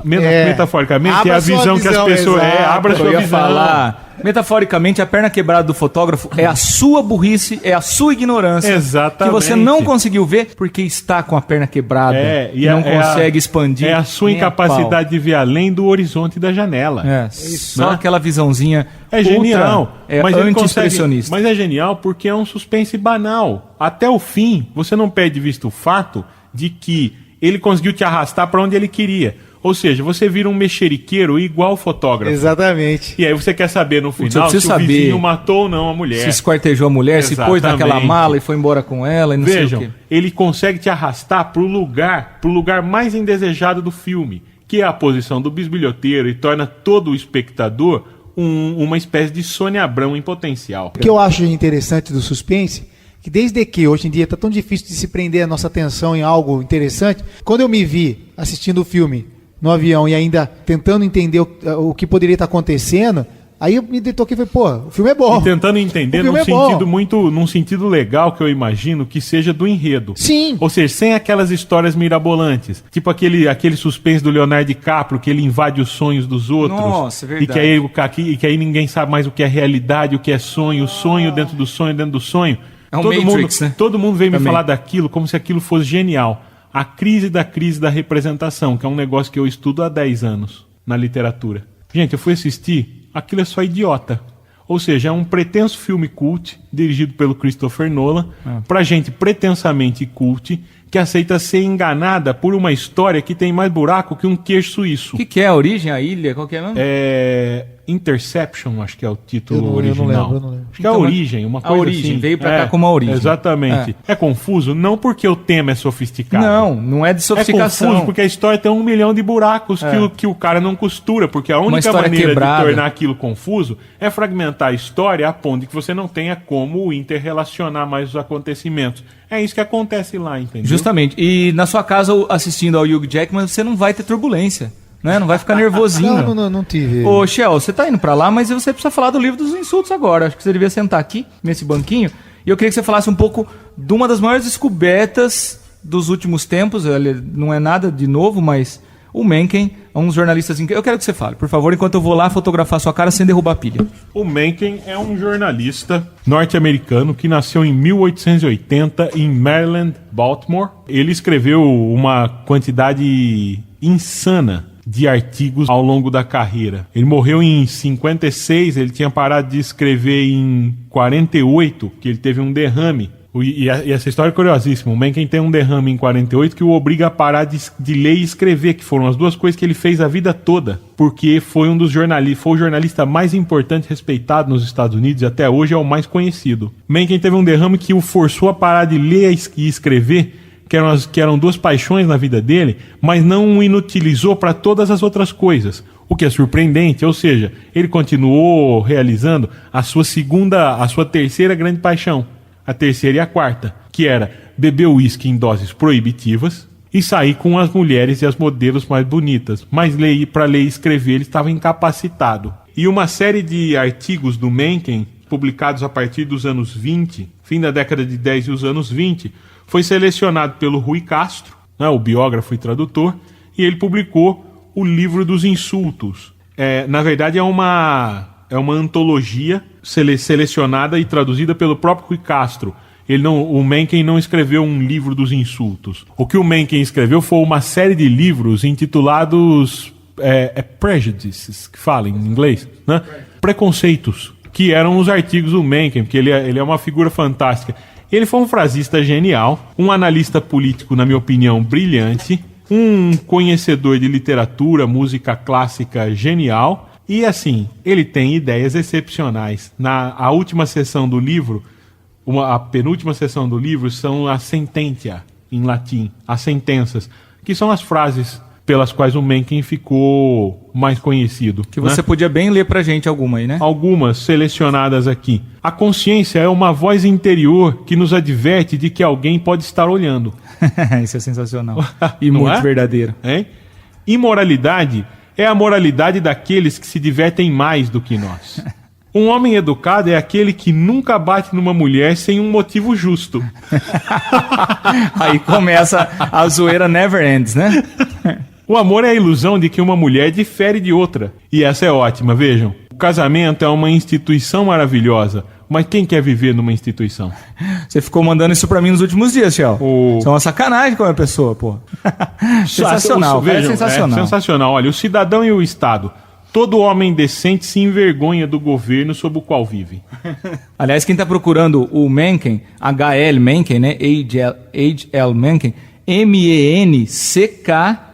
metaforicamente é a visão que as pessoas... abra sua visão. Metaforicamente, a perna quebrada do fotógrafo é a sua burrice, é a sua ignorância. Exatamente. Que você não conseguiu ver porque está com a perna quebrada e não consegue expandir. É a sua incapacidade de ver além do horizonte da janela. Só aquela visãozinha. É genial. Mas anti-expressionista. Mas é genial porque é um suspense banal. Até o fim, você não perde de vista o fato de que ele conseguiu te arrastar para onde ele queria. Ou seja, você vira um mexeriqueiro igual fotógrafo. Exatamente. E aí você quer saber no final se o vizinho matou ou não a mulher. Se esquartejou a mulher, se pôs naquela mala e foi embora com ela e não sei o quê. Ele consegue te arrastar pro lugar mais indesejado do filme, que é a posição do bisbilhoteiro, e torna todo o espectador uma espécie de Sônia Abrão em potencial. O que eu acho interessante do suspense, que desde que hoje em dia está tão difícil de se prender a nossa atenção em algo interessante, quando eu me vi assistindo o filme no avião e ainda tentando entender o que poderia estar acontecendo, aí eu me toquei e falei, o filme é bom. E tentando entender num sentido legal, que eu imagino que seja do enredo. Sim. Ou seja, sem aquelas histórias mirabolantes. Tipo aquele suspense do Leonardo DiCaprio, que ele invade os sonhos dos outros. Nossa, é verdade. E que aí ninguém sabe mais o que é realidade, o que é sonho, o sonho dentro do sonho, dentro do sonho. É um Matrix, né? Todo mundo veio me falar daquilo como se aquilo fosse genial. A crise da representação, que é um negócio que eu estudo há 10 anos na literatura. Gente, eu fui assistir, aquilo é só idiota. Ou seja, é um pretenso filme cult, dirigido pelo Christopher Nolan, pra gente pretensamente cult, que aceita ser enganada por uma história que tem mais buraco que um queijo suíço. O que é a origem, a ilha? Qual que é mesmo? Interception, acho que é o título original. Eu não lembro. Acho que é a origem, uma coisa assim. A origem, veio pra cá como a origem. Exatamente. É confuso, não porque o tema é sofisticado. Não é de sofisticação. É confuso porque a história tem 1 milhão de buracos que o cara não costura, porque a única maneira de tornar aquilo confuso é fragmentar a história a ponto de que você não tenha como interrelacionar mais os acontecimentos. É isso que acontece lá, entendeu? Justamente. E na sua casa, assistindo ao Hugh Jackman, você não vai ter turbulência. Né? Não vai ficar nervosinho. Não tive. Ô, Shell, você tá indo pra lá, mas você precisa falar do livro dos insultos agora. Acho que você devia sentar aqui, nesse banquinho. E eu queria que você falasse um pouco de uma das maiores descobertas dos últimos tempos. Não é nada de novo, mas o Mencken é um dos jornalistas... Eu quero que você fale, por favor, enquanto eu vou lá fotografar sua cara sem derrubar a pilha. O Mencken é um jornalista norte-americano que nasceu em 1880 em Maryland, Baltimore. Ele escreveu uma quantidade insana de artigos ao longo da carreira. Ele morreu em 56, ele tinha parado de escrever em 48, que ele teve um derrame. E essa história é curiosíssima. O Mencken tem um derrame em 48 que o obriga a parar de ler e escrever, que foram as duas coisas que ele fez a vida toda, porque foi foi o jornalista mais importante e respeitado nos Estados Unidos e até hoje é o mais conhecido. Mencken teve um derrame que o forçou a parar de ler e escrever, que eram duas paixões na vida dele, mas não o inutilizou para todas as outras coisas. O que é surpreendente, ou seja, ele continuou realizando a sua terceira grande paixão, a terceira e a quarta, que era beber uísque em doses proibitivas e sair com as mulheres e as modelos mais bonitas. Mas para ler e escrever ele estava incapacitado. E uma série de artigos do Mencken, publicados a partir dos anos 20, fim da década de 10 e os anos 20, foi selecionado pelo Rui Castro, né, o biógrafo e tradutor, e ele publicou o Livro dos Insultos. Na verdade é uma antologia selecionada e traduzida pelo próprio Rui Castro. O Mencken não escreveu um livro dos insultos. O que o Mencken escreveu foi uma série de livros intitulados Prejudices, que fala em inglês, né? Preconceitos, que eram os artigos do Mencken, porque ele é uma figura fantástica. Ele foi um frasista genial, um analista político, na minha opinião, brilhante, um conhecedor de literatura, música clássica genial. E assim, ele tem ideias excepcionais. A última seção do livro, a penúltima seção do livro, são as sententia, em latim, as sentenças, que são as frases pelas quais o Mencken ficou mais conhecido. Que você podia bem ler pra gente alguma aí, né? Algumas selecionadas aqui. A consciência é uma voz interior que nos adverte de que alguém pode estar olhando. Isso é sensacional. E muito verdadeiro. Imoralidade é a moralidade daqueles que se divertem mais do que nós. Um homem educado é aquele que nunca bate numa mulher sem um motivo justo. Aí começa a zoeira never ends, né? O amor é a ilusão de que uma mulher difere de outra. E essa é ótima, vejam. O casamento é uma instituição maravilhosa, mas quem quer viver numa instituição? Você ficou mandando isso pra mim nos últimos dias, Tchau. Isso é uma sacanagem com a pessoa, pô. Sensacional, vejam, é sensacional. Sensacional. Olha, o cidadão e o Estado. Todo homem decente se envergonha do governo sob o qual vive. Aliás, quem tá procurando o Mencken, H.L. Mencken, né? H.L. Mencken, M-E-N-C-K-E-N.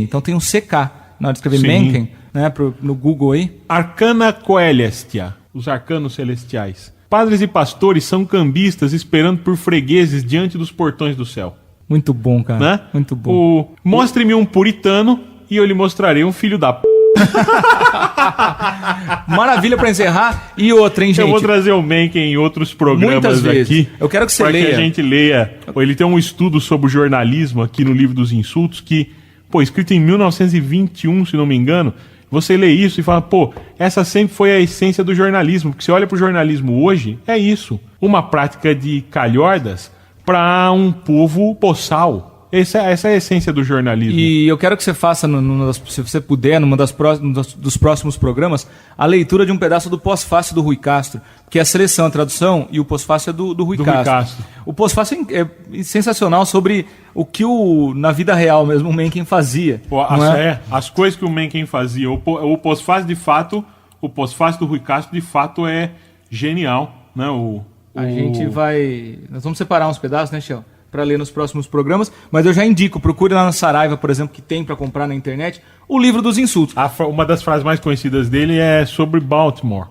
Então tem um C-K na hora de escrever Mencken, né? No Google aí. Arcana Coelestia, os arcanos celestiais. Padres e pastores são cambistas esperando por fregueses diante dos portões do céu. Muito bom, cara. Né? Muito bom. Mostre-me um puritano e eu lhe mostrarei um filho da p... Maravilha pra encerrar. E outra, hein, gente? Eu vou trazer o Mencken em outros programas muitas vezes aqui. Eu quero que você leia. Para que a gente leia. Ele tem um estudo sobre o jornalismo aqui no Livro dos Insultos que, escrito em 1921, se não me engano. Você lê isso e fala, essa sempre foi a essência do jornalismo. Porque você olha pro jornalismo hoje, é isso. Uma prática de calhordas para um povo boçal. Essa é a essência do jornalismo. E eu quero que você faça, se você puder, dos próximos programas, a leitura de um pedaço do pós-fácio do Rui Castro, que é a seleção, a tradução, e o pós-fácio é do Rui Castro. O pós-fácio é sensacional sobre o que na vida real mesmo o Mencken fazia. As coisas que o Mencken fazia. O pós-fácio, de fato, o pós-fácio do Rui Castro, de fato, é genial. Né? Nós vamos separar uns pedaços, né, Chel? Para ler nos próximos programas, mas eu já indico, procure lá na Saraiva, por exemplo, que tem para comprar na internet, o Livro dos Insultos. Uma das frases mais conhecidas dele é sobre Baltimore,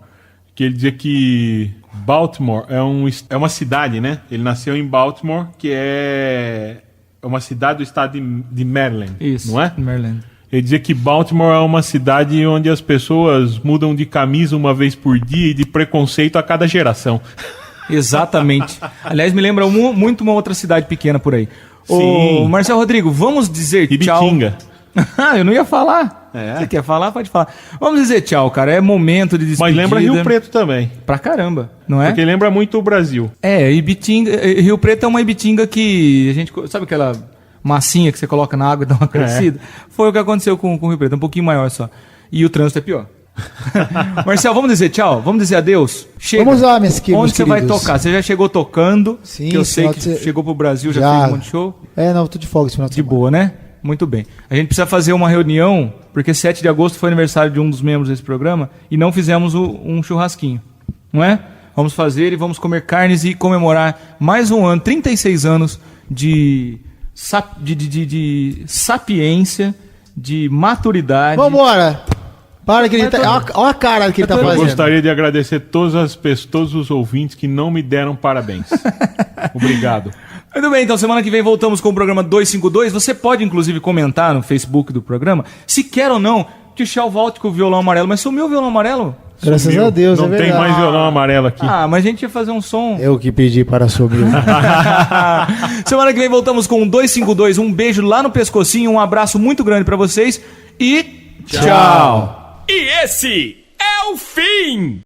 que ele dizia que Baltimore é uma cidade, né? Ele nasceu em Baltimore, que é uma cidade do estado de Maryland, isso, não é? Maryland. Ele dizia que Baltimore é uma cidade onde as pessoas mudam de camisa uma vez por dia e de preconceito a cada geração. Exatamente. Aliás, me lembra muito uma outra cidade pequena por aí. Ô, Marcelo Rodrigo, vamos dizer Ibitinga. Tchau. Eu não ia falar. Você quer falar? Pode falar. Vamos dizer tchau, cara. É momento de despedida. Mas lembra Rio Preto também. Pra caramba, não é? Porque lembra muito o Brasil. Ibitinga. Rio Preto é uma Ibitinga que a gente... Sabe aquela massinha que você coloca na água e dá uma crescida? Foi o que aconteceu com o Rio Preto. É um pouquinho maior só. E o trânsito é pior. Marcelo, vamos dizer tchau? Vamos dizer adeus? Chega. Vamos lá, meus queridos. Onde você vai tocar? Você já chegou tocando? Sim, que eu sei que chegou pro Brasil, já fez um monte de show. Não, tô de folga esse final de semana. Boa, né? Muito bem. A gente precisa fazer uma reunião, porque 7 de agosto foi aniversário de um dos membros desse programa, e não fizemos um churrasquinho, não é? Vamos fazer e vamos comer carnes e comemorar mais um ano, 36 anos de sapiência, de maturidade. Vambora! Para que ele tá. Olha a cara que ele tá fazendo. Eu gostaria de agradecer todas as pessoas, todos os ouvintes que não me deram parabéns. Obrigado. Muito bem, então semana que vem voltamos com o programa 252. Você pode, inclusive, comentar no Facebook do programa se quer ou não que o Shell volte com o violão amarelo. Mas sumiu o violão amarelo? Graças a Deus, não tem mais violão amarelo aqui. Mas a gente ia fazer um som. Eu que pedi para sumir. Semana que vem voltamos com o 252. Um beijo lá no pescocinho, um abraço muito grande pra vocês e tchau. E esse é o fim!